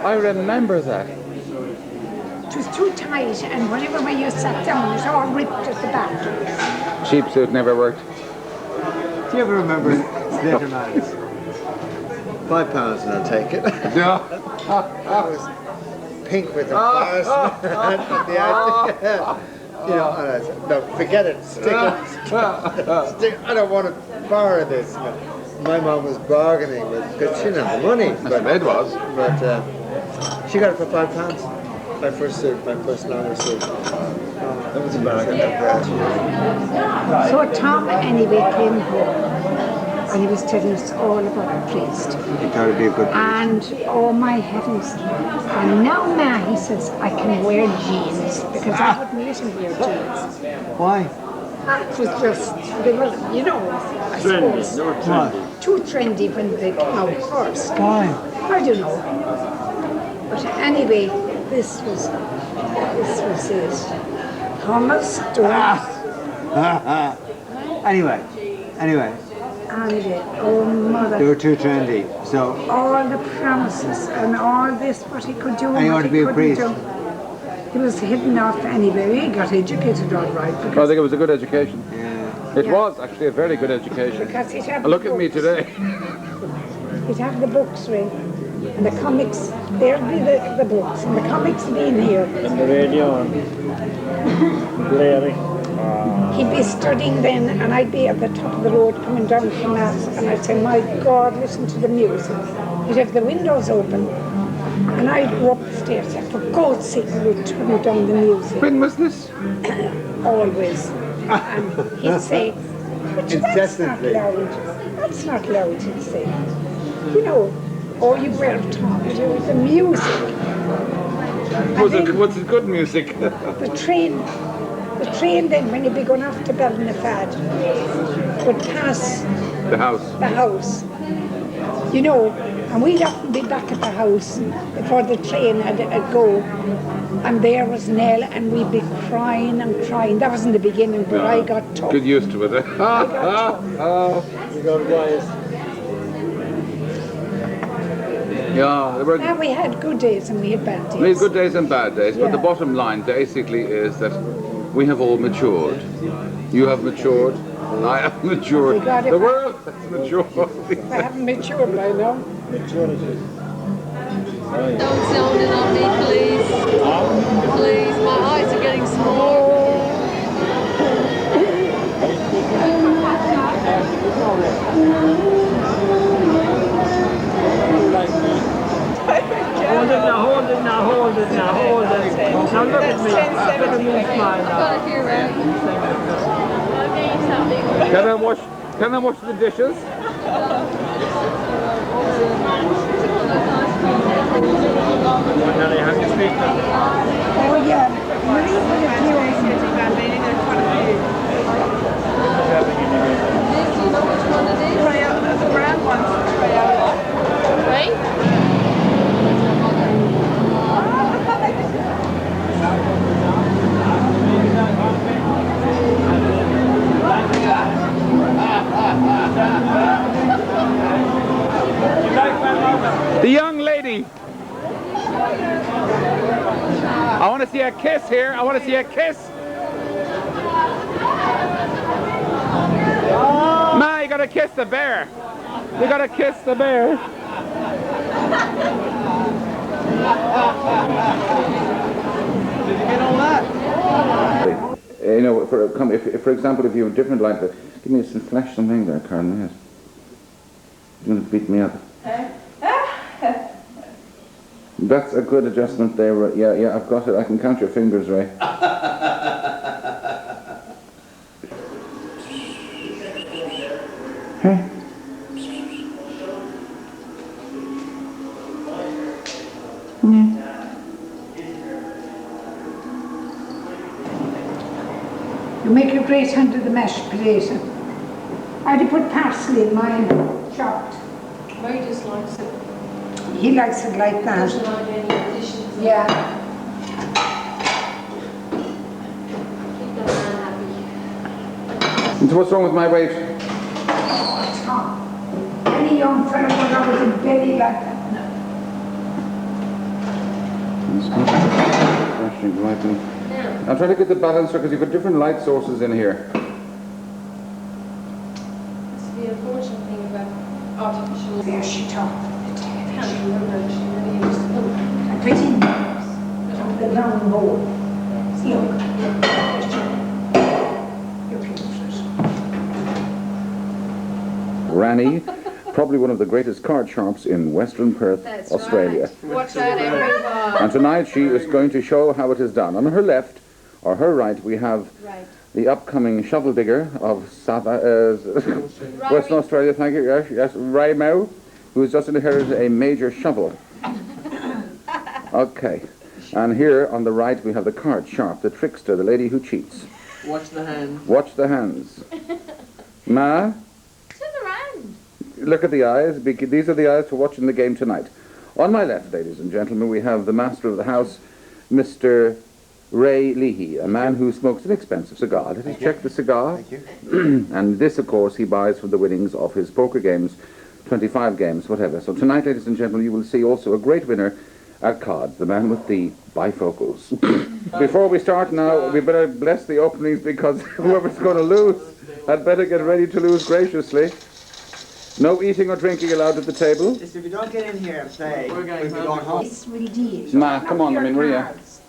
S2: I remember that.
S5: It was too tight, and whenever you sat down, it all ripped at the back.
S2: Cheap suit never worked.
S7: Do you ever remember Slater Manners? £5 and I'll take it.
S2: No.
S7: That was pink with embarrassment at the end. You know, and I said, no, forget it, stick it. I don't want to borrow this. My mom was bargaining with, because she didn't have the money.
S2: But it was.
S7: But she got it for £5. My first suit, my first longer suit. That was a bargain.
S5: So Tom anyway came home, and he was telling us all about the priest.
S7: He thought it'd be a good priest.
S5: And oh my heavens! And now, Ma, he says I can wear jeans because I wouldn't let him wear jeans.
S7: Why?
S5: That was just, they were, you know, I suppose, too trendy when they came out first.
S7: Why?
S5: I don't know. But anyway, this was it. Thomas Stewart.
S7: Anyway.
S5: And oh mother.
S7: They were too trendy, so...
S5: All the promises and all this, what he could do and
S7: he
S5: what
S7: wanted
S5: he
S7: to be a
S5: couldn't
S7: priest.
S5: do. He was hidden off anyway. He got educated all right.
S2: I think it was a good education.
S7: Yeah.
S2: It was actually a very good education.
S5: Because he'd have
S2: Look
S5: the
S2: at me
S5: books.
S2: today.
S5: He'd have the books, Ray. And the comics, there'd be the books. And the comics being here.
S6: And the radio on. Blaring.
S5: He'd be studying then, and I'd be at the top of the road coming down from Mass, and I'd say, my God, listen to the music. He'd have the windows open, and I'd go up the stairs, and for God's sake, we'd turn down the music.
S2: When was this?
S5: Always. And he'd say, but that's not loud. That's not loud, he'd say. You know, oh, you were talking to the music.
S2: What's the good music?
S5: The train then, when you'd be going off to Ballinafad, would pass
S2: The house.
S5: the house. You know, And we'd often be back at the house before the train had go. And there was Nell, and we'd be crying and crying. That was in the beginning, but I got tough.
S2: Get used to it.
S5: I got tough.
S6: You got wise.
S2: Yeah, there were
S5: Now we had good days and we had bad days.
S2: we had good days and bad days, but the
S5: Yeah.
S2: bottom line basically is that we have all matured. You have matured, I have matured,
S5: We got it
S2: the
S5: back.
S2: world has matured.
S5: I haven't matured by now.
S8: Don't sound it on me, please. Please, my eyes are getting small.
S1: Hold it now, hold it now, hold it now, hold it. Now look at me. Look at me smile
S8: I've
S1: now.
S8: got it here, right?
S2: Can I wash the dishes?
S1: Nelly, have you speak now?
S5: Oh yeah, Marie put it here.
S8: Liz, do you know which one it is?
S9: The brown ones.
S8: Right?
S2: The young lady. I want to see a kiss here. I want to see a kiss. Ma, you gotta kiss the bear. You gotta kiss the bear.
S7: Did you get all that?
S2: You know, for example, if you have different lights, give me some flash something there, Karen. Yes. You're going to beat me up. That's a good adjustment there. Ray. Yeah, I've got it. I can count your fingers, Ray. Hey.
S5: You make a great hand of the mashed potato. I'd put parsley in mine, chopped.
S8: Ray just likes it.
S5: He likes it like that.
S8: Doesn't like any additions.
S5: Yeah.
S8: Keep that man happy.
S2: So what's wrong with my weight?
S5: Tom, any young fella would have a belly like that.
S2: I'm trying to get the balancer because you've got different light sources in here.
S8: It's the unfortunate thing about artificial.
S5: There she talked.
S8: I can't remember if she really used to look.
S5: A pretty nose. The long bowl. Look. You're beautiful.
S2: Ranny, probably one of the greatest card sharps in Western Perth,
S8: That's
S2: Australia.
S8: right. Watch that, everyone.
S2: And tonight she is going to show how it is done. On her left, or her right, we have
S8: Right.
S2: the upcoming shovel digger of Western Australia, thank you, yes, Ray Mau, who has just inherited a major shovel. Okay. And here on the right we have the card sharp, the trickster, the lady who cheats.
S6: Watch the hand.
S2: Watch the hands. Ma,
S8: Turn around.
S2: look at the eyes. These are the eyes for watching the game tonight. On my left, ladies and gentlemen, we have the master of the house, Mr. Ray Leahy, a man who smokes an expensive cigar. Let us check the cigar.
S7: Thank you.
S2: And this, of course, he buys from the winnings of his poker games, 25 games, whatever. So tonight, ladies and gentlemen, you will see also a great winner at cards, the man with the bifocals. Before we start now, we better bless the openings because whoever's going to lose had better get ready to lose graciously. No eating or drinking allowed at the table.
S7: If you don't get in here and play, we'll be going home.
S5: Ace will deal.
S2: Ma, come on,
S5: Your
S2: I mean, Maria.
S5: cards.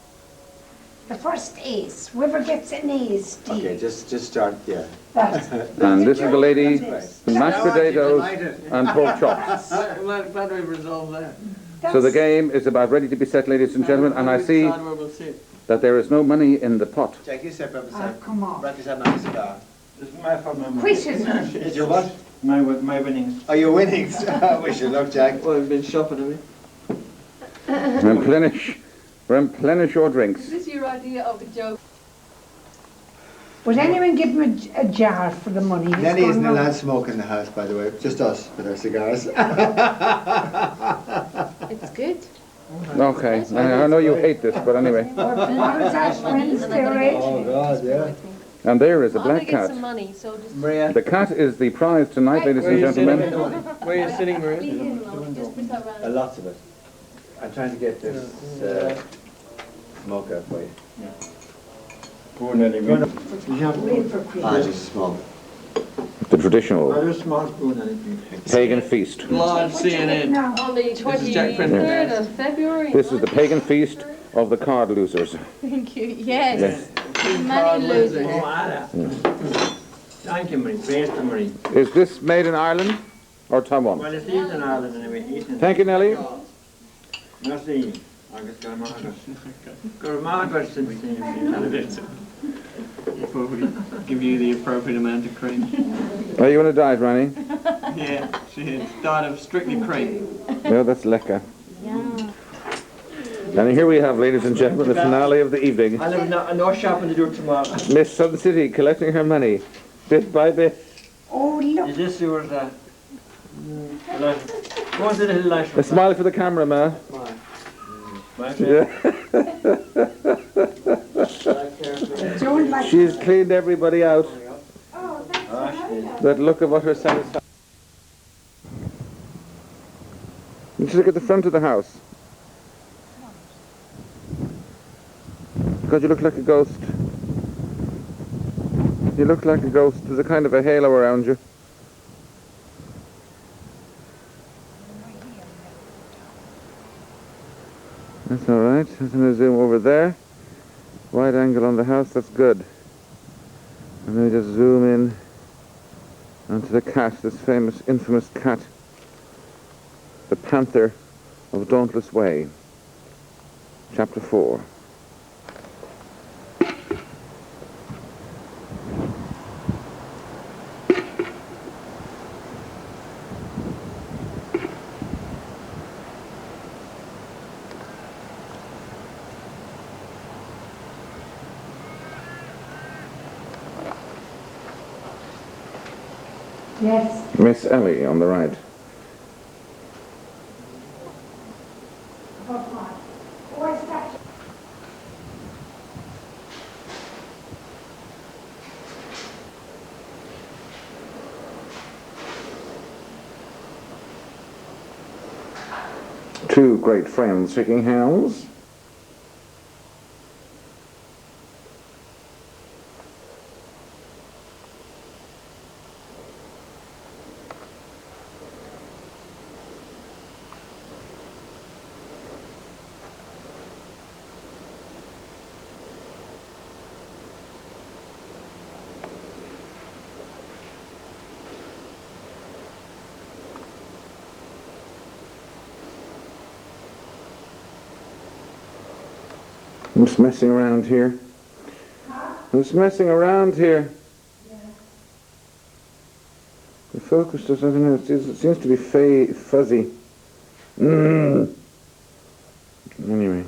S5: The first ace. Whoever gets an ace deal.
S7: Okay, just start, yeah.
S5: That's
S2: And this is the lady, mashed
S7: Now on,
S2: potatoes
S7: you're delighted.
S2: and pork chops.
S6: Glad we've resolved that.
S2: So the game is about ready to be set, ladies and gentlemen, and I see that there is no money in the pot.
S7: Jack, you step up a
S5: Oh,
S7: sec.
S5: come on.
S7: Wrap yourself on the cigar.
S5: Quit it.
S7: Is your what?
S6: My winnings.
S7: Oh, your winnings. Wish you luck, Jack.
S6: Well, I've been shopping at me.
S2: Replenish your drinks.
S8: Is this your idea of a joke?
S5: Would anyone give him a jar for the money? He's
S7: Nelly
S5: gone
S7: isn't
S5: round.
S7: allowed smoke in the house, by the way. Just us with our cigars.
S8: It's good.
S2: Okay, I know you hate this, but anyway.
S5: What is Ash Wednesday, right?
S7: Oh God, yeah.
S2: And there is a
S8: I'm gonna
S2: black
S8: get
S2: cat.
S8: some money, so just
S4: Maria,
S2: The cat is the prize tonight, ladies and gentlemen.
S4: where are you sitting, Maria?
S8: just put that round.
S7: Lots of it. I'm trying to get this smoke out for you.
S6: Poor Nelly.
S7: Just small.
S2: The traditional
S6: There's a small spoon, Nelly.
S2: pagan feast.
S4: Live CNN.
S5: No.
S8: On the
S4: is Jack
S8: 23rd of February.
S2: This is the pagan feast of the card losers.
S8: Thank you. Yes.
S2: Yes.
S8: Many losers.
S6: Oh, Anna. Thank you, Marie. Praise to Marie.
S2: Is this made in Ireland or Taiwan?
S6: Well, it's eaten in Ireland anyway. Eaten.
S2: Thank you, Nelly.
S6: Merci. Agus gur mágas sin
S4: Before we give you the appropriate amount of cream.
S2: Are you on a diet, Ronnie?
S4: Yeah, she is. Diet of strictly cream.
S2: No, that's lekker. And here we have, ladies and gentlemen, the finale of the evening.
S6: I have no shopping to do tomorrow.
S2: Miss Sun City collecting her money, bit by bit.
S5: Oh, look.
S6: Is this yours? Go on to the little lash.
S2: A smile for the camera, ma. Yeah.
S5: Don't like
S2: She's cleaned everybody out. But look at what her satisfaction. Just look at the front of the house. God, you look like a ghost. You look like a ghost. There's a kind of a halo around you. That's all right. I'm going to zoom over there. Wide angle on the house, that's good. And then we just zoom in onto the cat, this famous, infamous cat. The Panther of Dauntless Way. Chapter 4.
S5: Yes.
S2: Miss Ellie on the right.
S5: What's that?
S2: Two great friends shaking hands. I'm just messing around here. I'm just messing around here. The focus just, I don't know, it seems to be fuzzy. Anyway.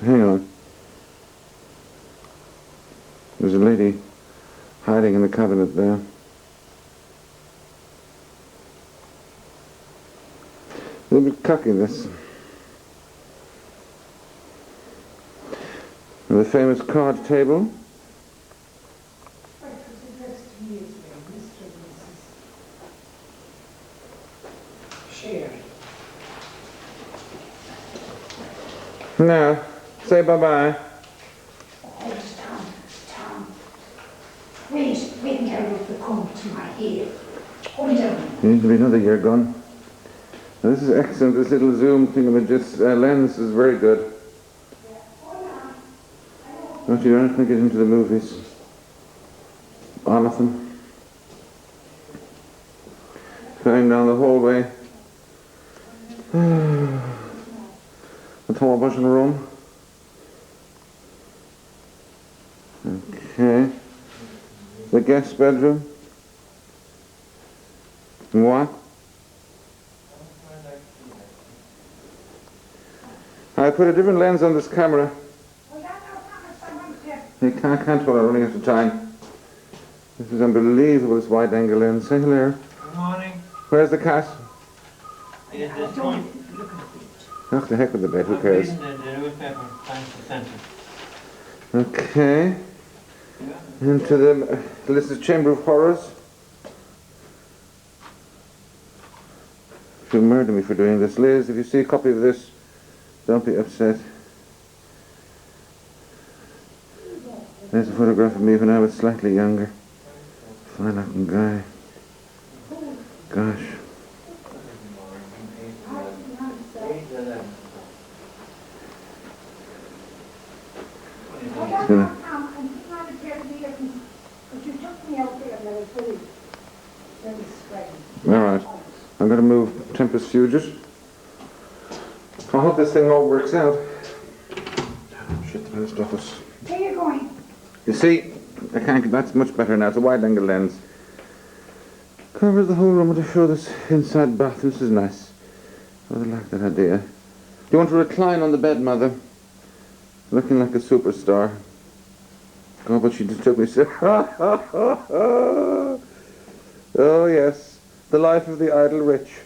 S2: Hang on. There's a lady hiding in the cabinet there. A little bit cocky, this. And the famous card table. Now, say bye-bye.
S5: Wait until they come to my ear. Hold on.
S2: There needs to be another year gone. Now, this is excellent. This little zoom thingamajig lens is very good. But you don't have to get into the movies. All of them. Going down the hallway. The television room. Okay. The guest bedroom. What? I put a different lens on this camera. You can't hold it running out of time. This is unbelievable, this wide angle lens. Say hello.
S6: Good morning.
S2: Where's the cat?
S6: Is this one?
S2: Oh, the heck with the bed, who cares?
S6: The newspaper, thanks for sending.
S2: Okay. Into the this is Chamber of Horrors. She'll murder me for doing this. Liz, if you see a copy of this, don't be upset. There's a photograph of me when I was slightly younger. Fine looking guy. Gosh. Alright. I'm going to move Tempest Fugit. I hope this thing all works out. Shit, the post office.
S5: Where are you going?
S2: You see, I can't. That's much better now. It's a wide-angle lens. Covers the whole room to show this inside bathroom. This is nice. I rather like that idea. Do you want to recline on the bed, Mother? Looking like a superstar. Oh, but she just took me so... Oh, yes. The life of the idle rich.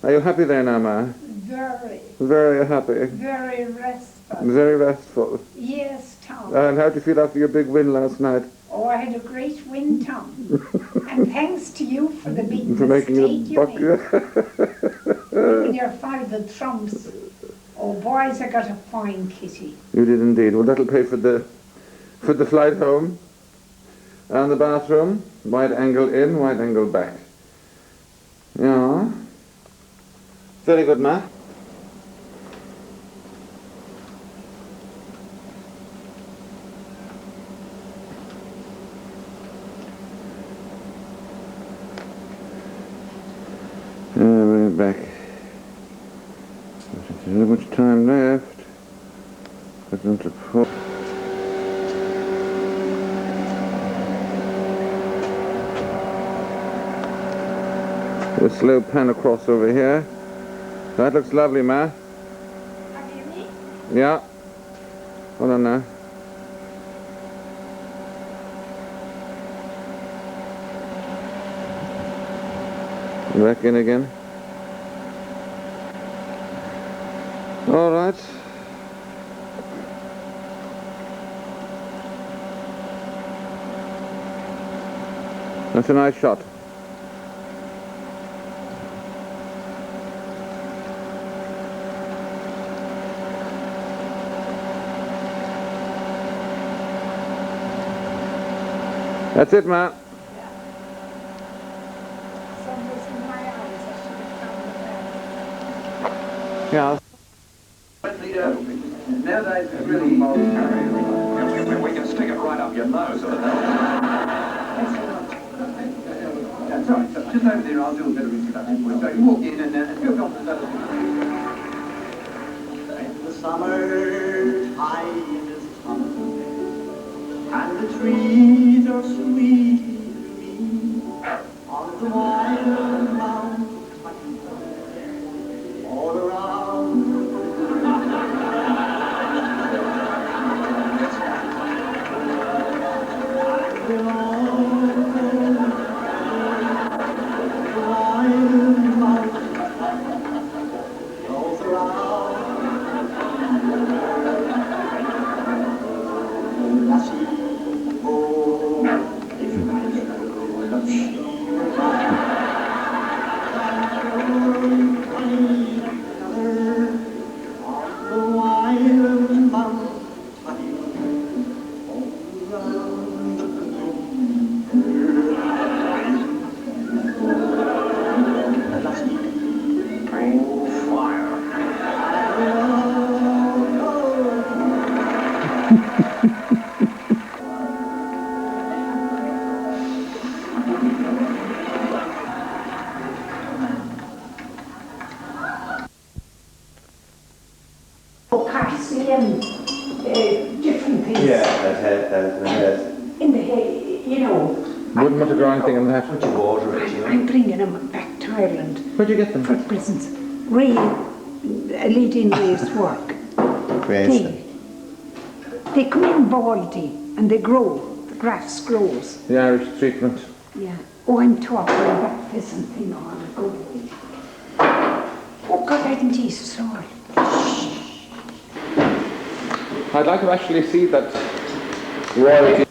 S2: Are you happy there now, Ma?
S5: Very.
S2: Very happy.
S5: Very restful.
S2: Very restful.
S5: Yes, Tom.
S2: And how did you feel after your big win last night?
S5: Oh, I had a great win, Tom. And thanks to you for the big
S2: For making
S5: mistake
S2: a
S5: you
S2: buck.
S5: made. With your 5 the trumps. Oh, boys, I got a fine kitty.
S2: You did indeed. Well, that'll pay for the flight home. And the bathroom. Wide angle in, wide angle back. Yeah. Very good, Ma. Bring it back. There's not much time left. Put them to pull. A slow pan across over here. That looks lovely, Ma. Yeah. Hold on now. Back in again. All right. That's a nice shot. That's it, Ma. Yeah.
S10: Nowadays, it's really we can stick it right up your nose. That's right. So just over there, I'll do a bit of introduction for you. So you walk in and feel comfortable.
S11: The summer time is come, and the trees are sweet to me on the wild mountain all around.
S5: Different things.
S11: Yeah, that's the head.
S5: In the head, you know.
S2: Wouldn't want to grow anything in that.
S11: Put your water in, you know.
S5: I'm bringing them back to Ireland
S2: Where'd you get them?
S5: for presents. Ray a lady in race work.
S7: Grayson.
S5: They come in baldy and they grow. The grass grows.
S2: The Irish treatment.
S5: Yeah. Oh, I'm talking about pheasant thing on a good way. Oh God, I didn't eat it all.
S2: I'd like to actually see that royalty.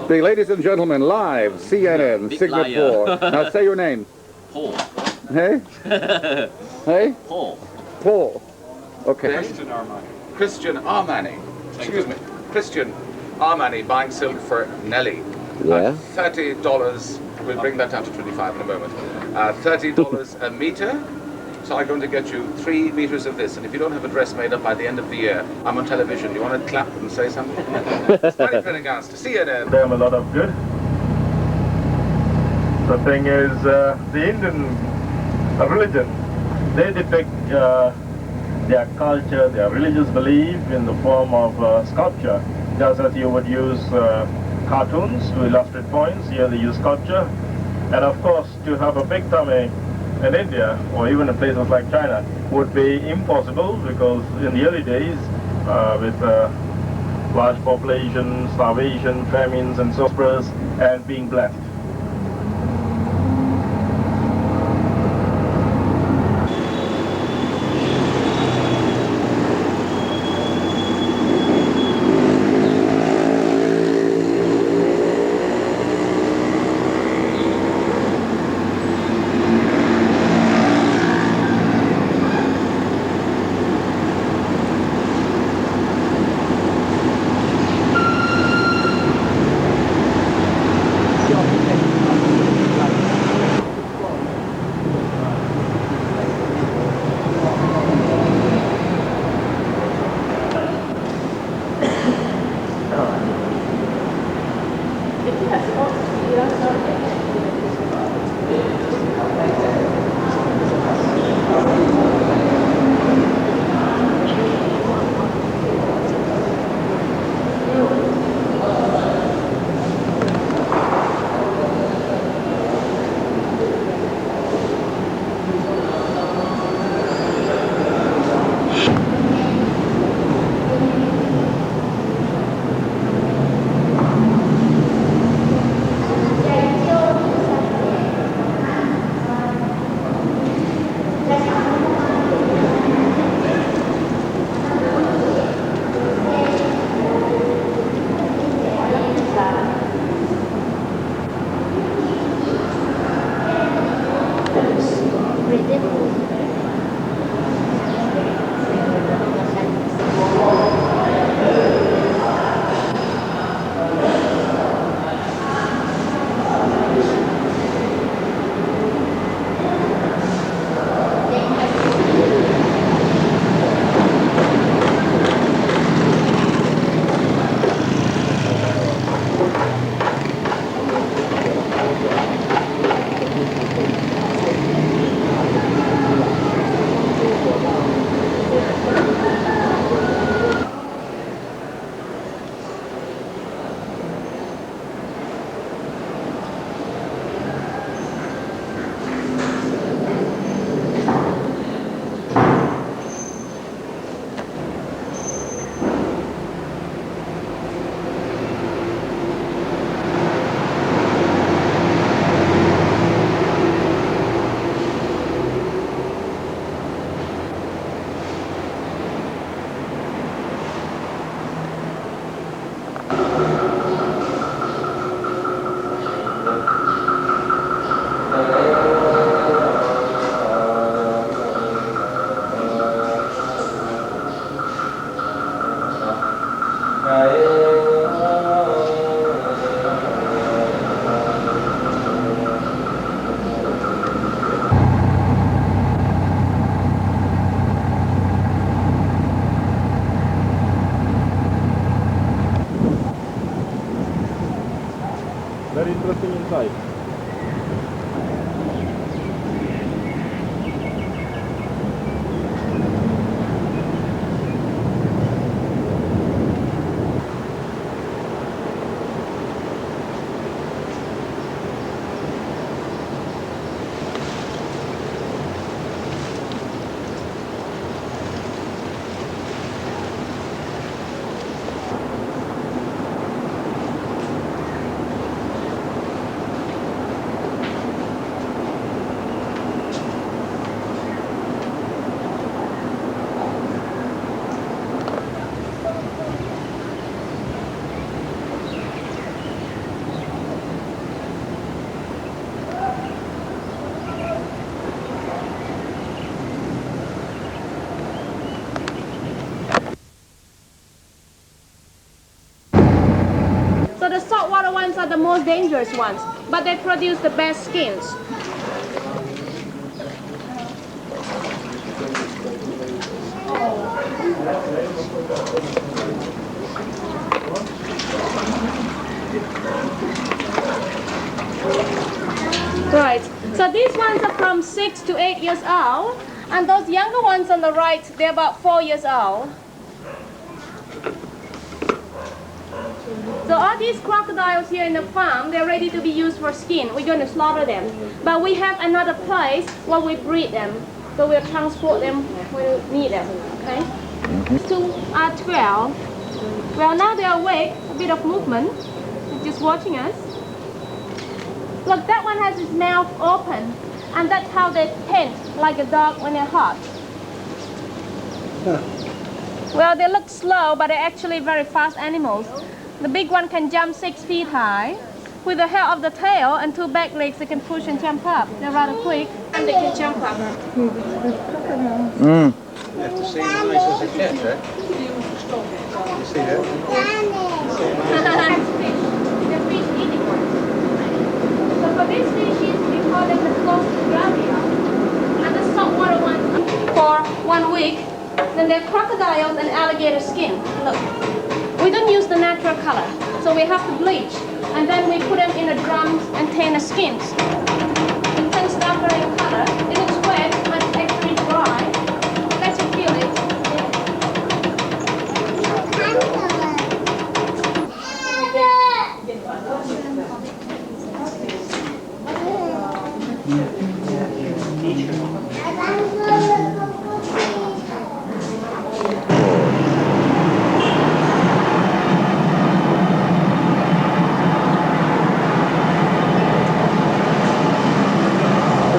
S2: The ladies and gentlemen, live, CNN, Singapore. Now say your name.
S12: Paul.
S2: Hey? Hey?
S12: Paul.
S2: Paul. Okay.
S12: Christian Armani.
S2: Christian Armani. Excuse me. Christian Armani buying silk for Nelly.
S13: Yeah.
S2: $30. We'll bring that down to 25 in a moment. $30 a meter. So I'm going to get you 3 meters of this, and if you don't have a dress made up by the end of the year, I'm on television. You want to clap and say something? Spanish Prendergast, CNN.
S14: Them a lot of good. The thing is, the Indian religion, they depict their culture, their religious belief in the form of sculpture. Just as you would use cartoons to illustrate points, here they use sculpture. And of course, to have a big tummy in India, or even in places like China, would be impossible, because in the early days, with large population, starvation, famines, and so forth, and being blessed. interesting inside.
S9: So the saltwater ones are the most dangerous ones, but they produce the best skins. Right, so these ones are from 6 to 8 years old, and those younger ones on the right, they're about 4 years old. So all these crocodiles here in the farm, they're ready to be used for skin. We're going to slaughter them. But we have another place where we breed them. So we'll transport them when we need them, okay? Two are 12. Well, now they're awake, a bit of movement. They're just watching us. Look, that one has its mouth open. And that's how they pant, like a dog when they're hot. Well, they look slow, but they're actually very fast animals. The big one can jump 6 feet high. With the help of the tail and 2 back legs, they can push and jump up. They're rather quick, and they can jump up.
S7: You have to see as nice as it gets, eh? You see that?
S9: The fish eating one. So for this species, we call them the Claustogravia. And the saltwater ones for 1 week. Then they're crocodiles and alligator skin. Look. We don't use the natural color, so we have to bleach. And then we put them in the drums and tan the skins. It turns darker in color. It looks wet, but it's actually dry. Let you feel it.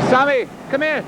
S2: Sammy, come here.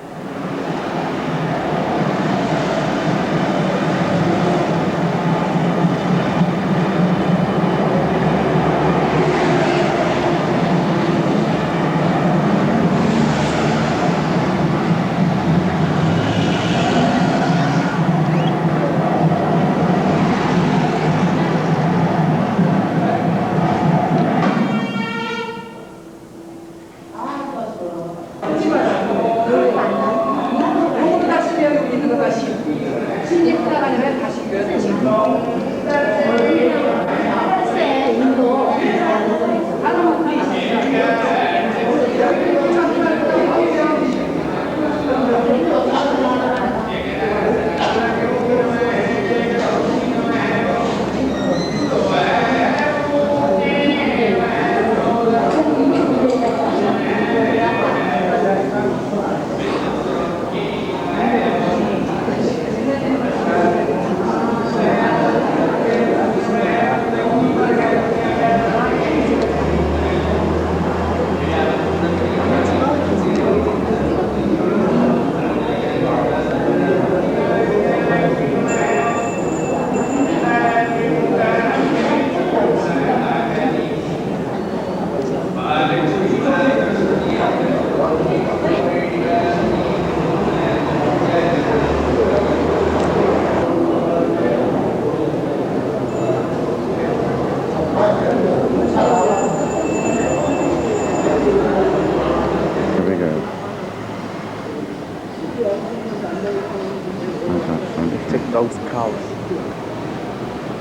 S7: Take those cows.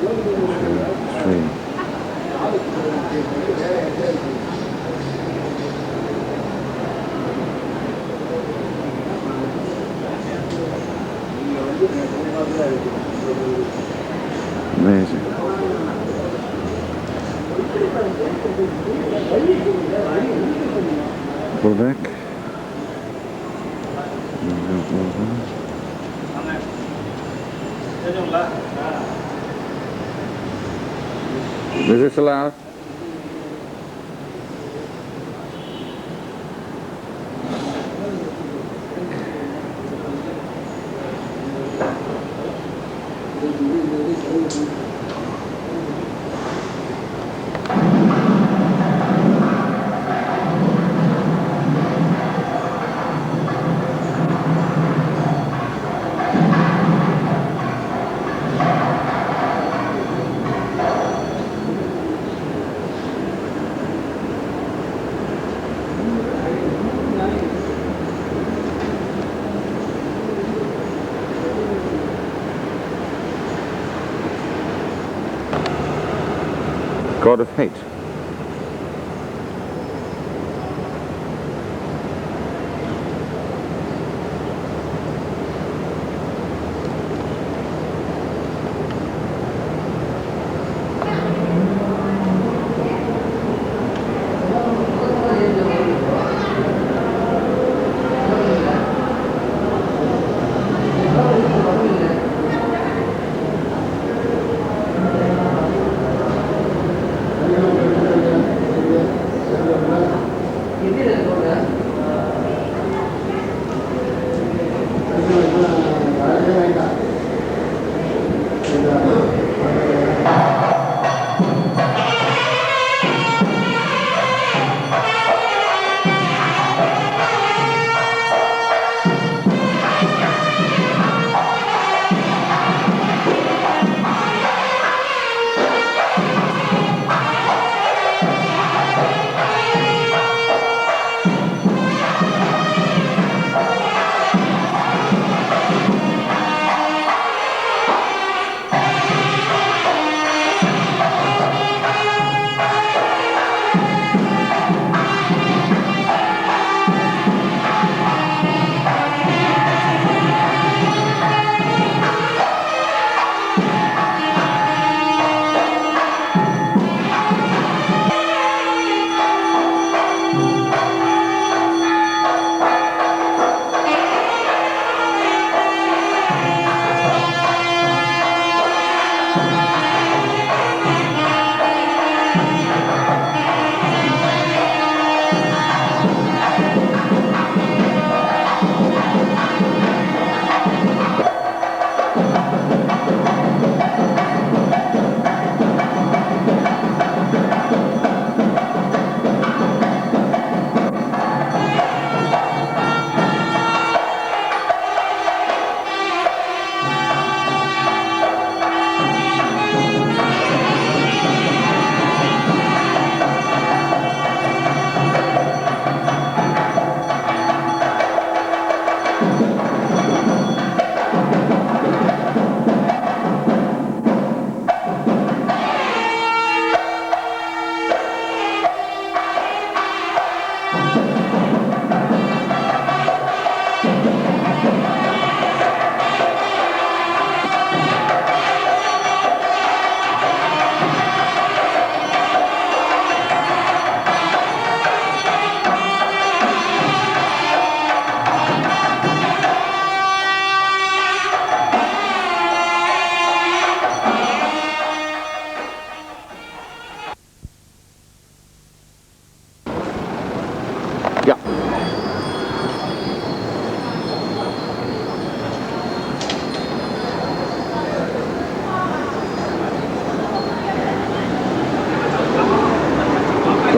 S7: 2, 3.
S2: Amazing. Pull back. Is this allowed? God of hate.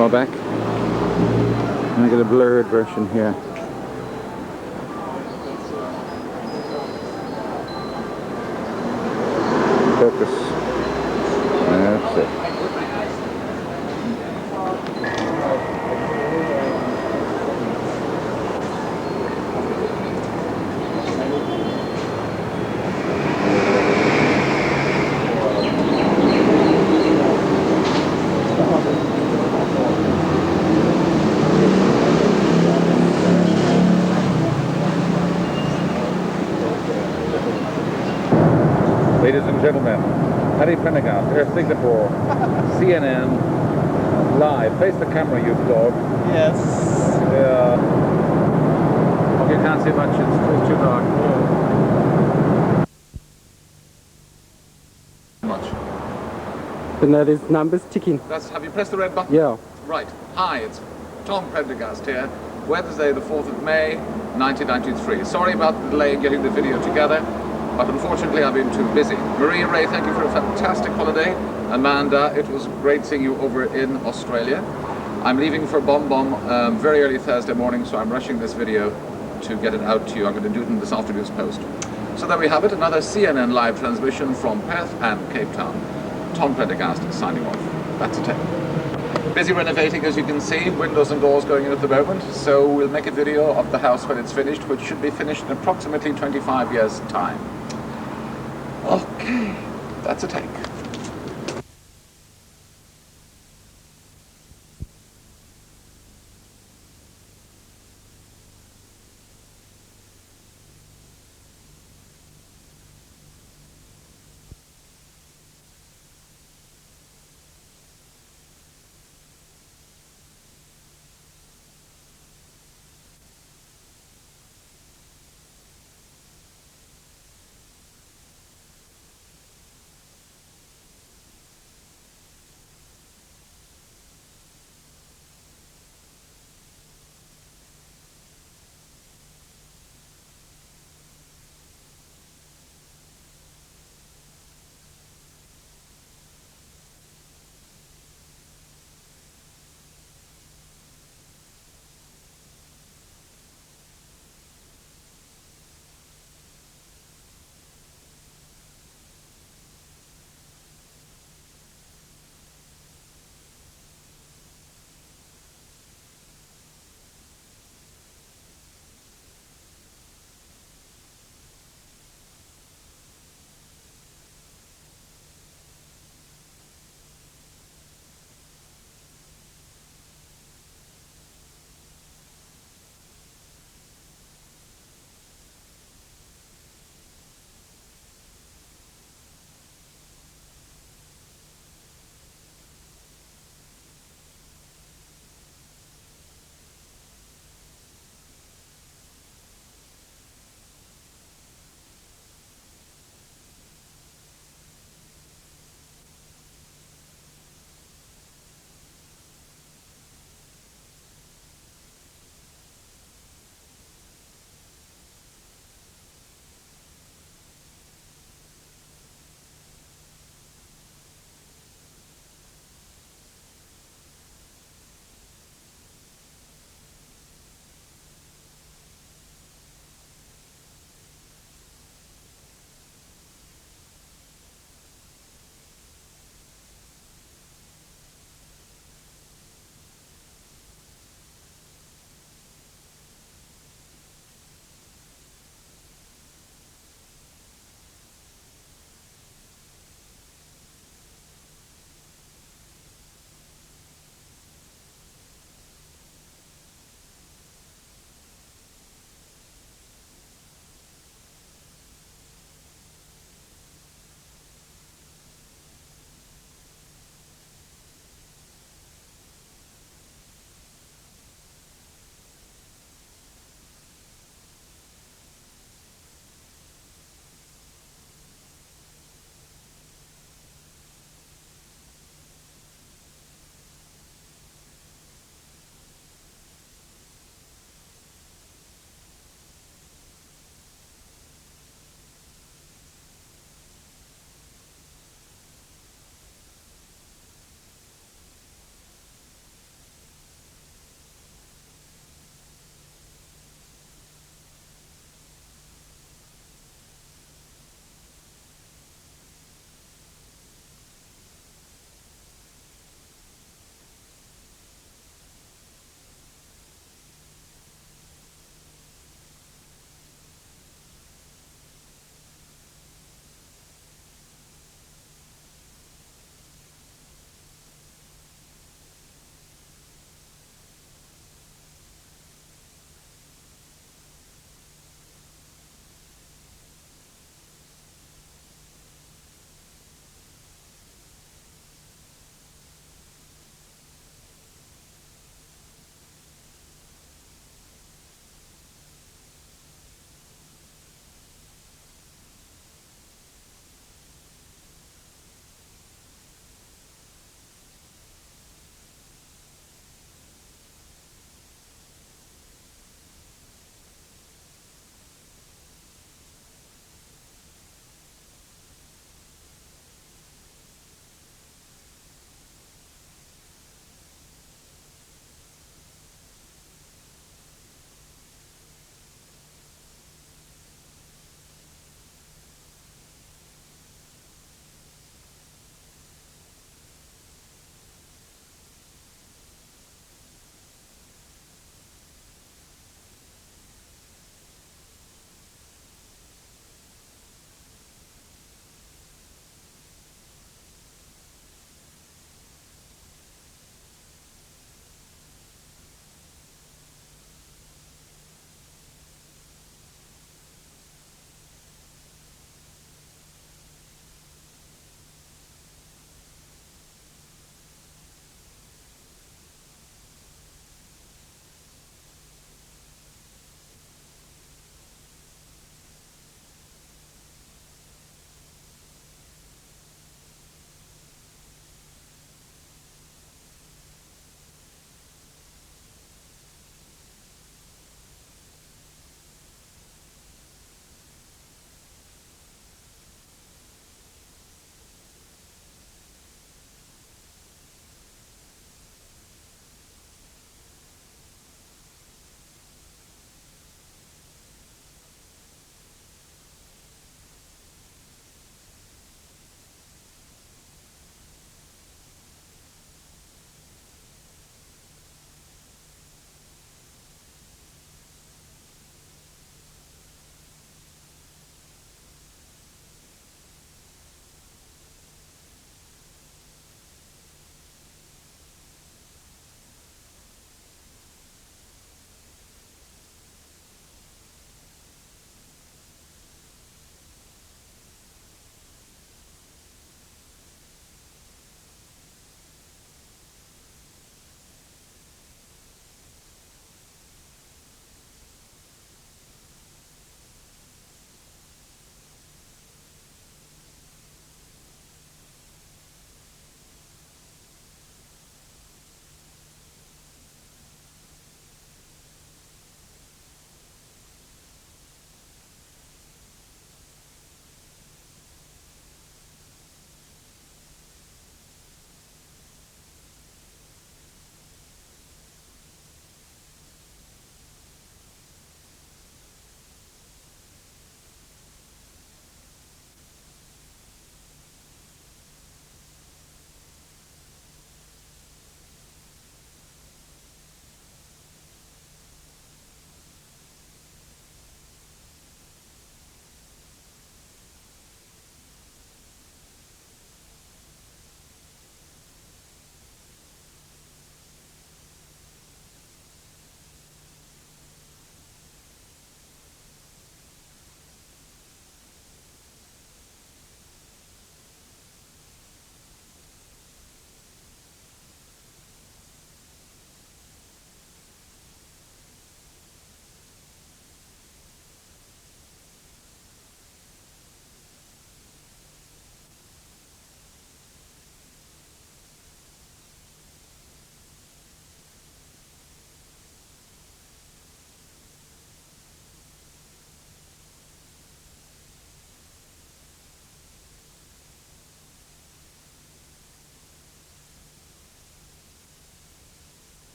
S2: Go back. And I get a blurred version here. Focus. That's it. Ladies and gentlemen, Paddy Prendergast, Air Singapore, CNN, live. Face the camera, you dog.
S4: Yes.
S2: Yeah. Okay, you can't see much, it's too dark. Much.
S12: And that is numbers ticking.
S2: Have you pressed the red button?
S12: Yeah.
S2: Right. Hi, it's Tom Prendergast here. Wednesday, the 4th of May, 1993. Sorry about the delay in getting the video together, but unfortunately I've been too busy. Maria Ray, thank you for a fantastic holiday. Amanda, it was great seeing you over in Australia. I'm leaving for Bom Bom very early Thursday morning, so I'm rushing this video to get it out to you. I'm going to do it in this afternoon's post. So there we have it, another CNN live transmission from Perth and Cape Town. Tom Prendergast signing off. That's a tape. Busy renovating, as you can see, windows and doors going in at the moment, so we'll make a video of the house when it's finished, which should be finished in approximately 25 years' time. Okay, that's a tape.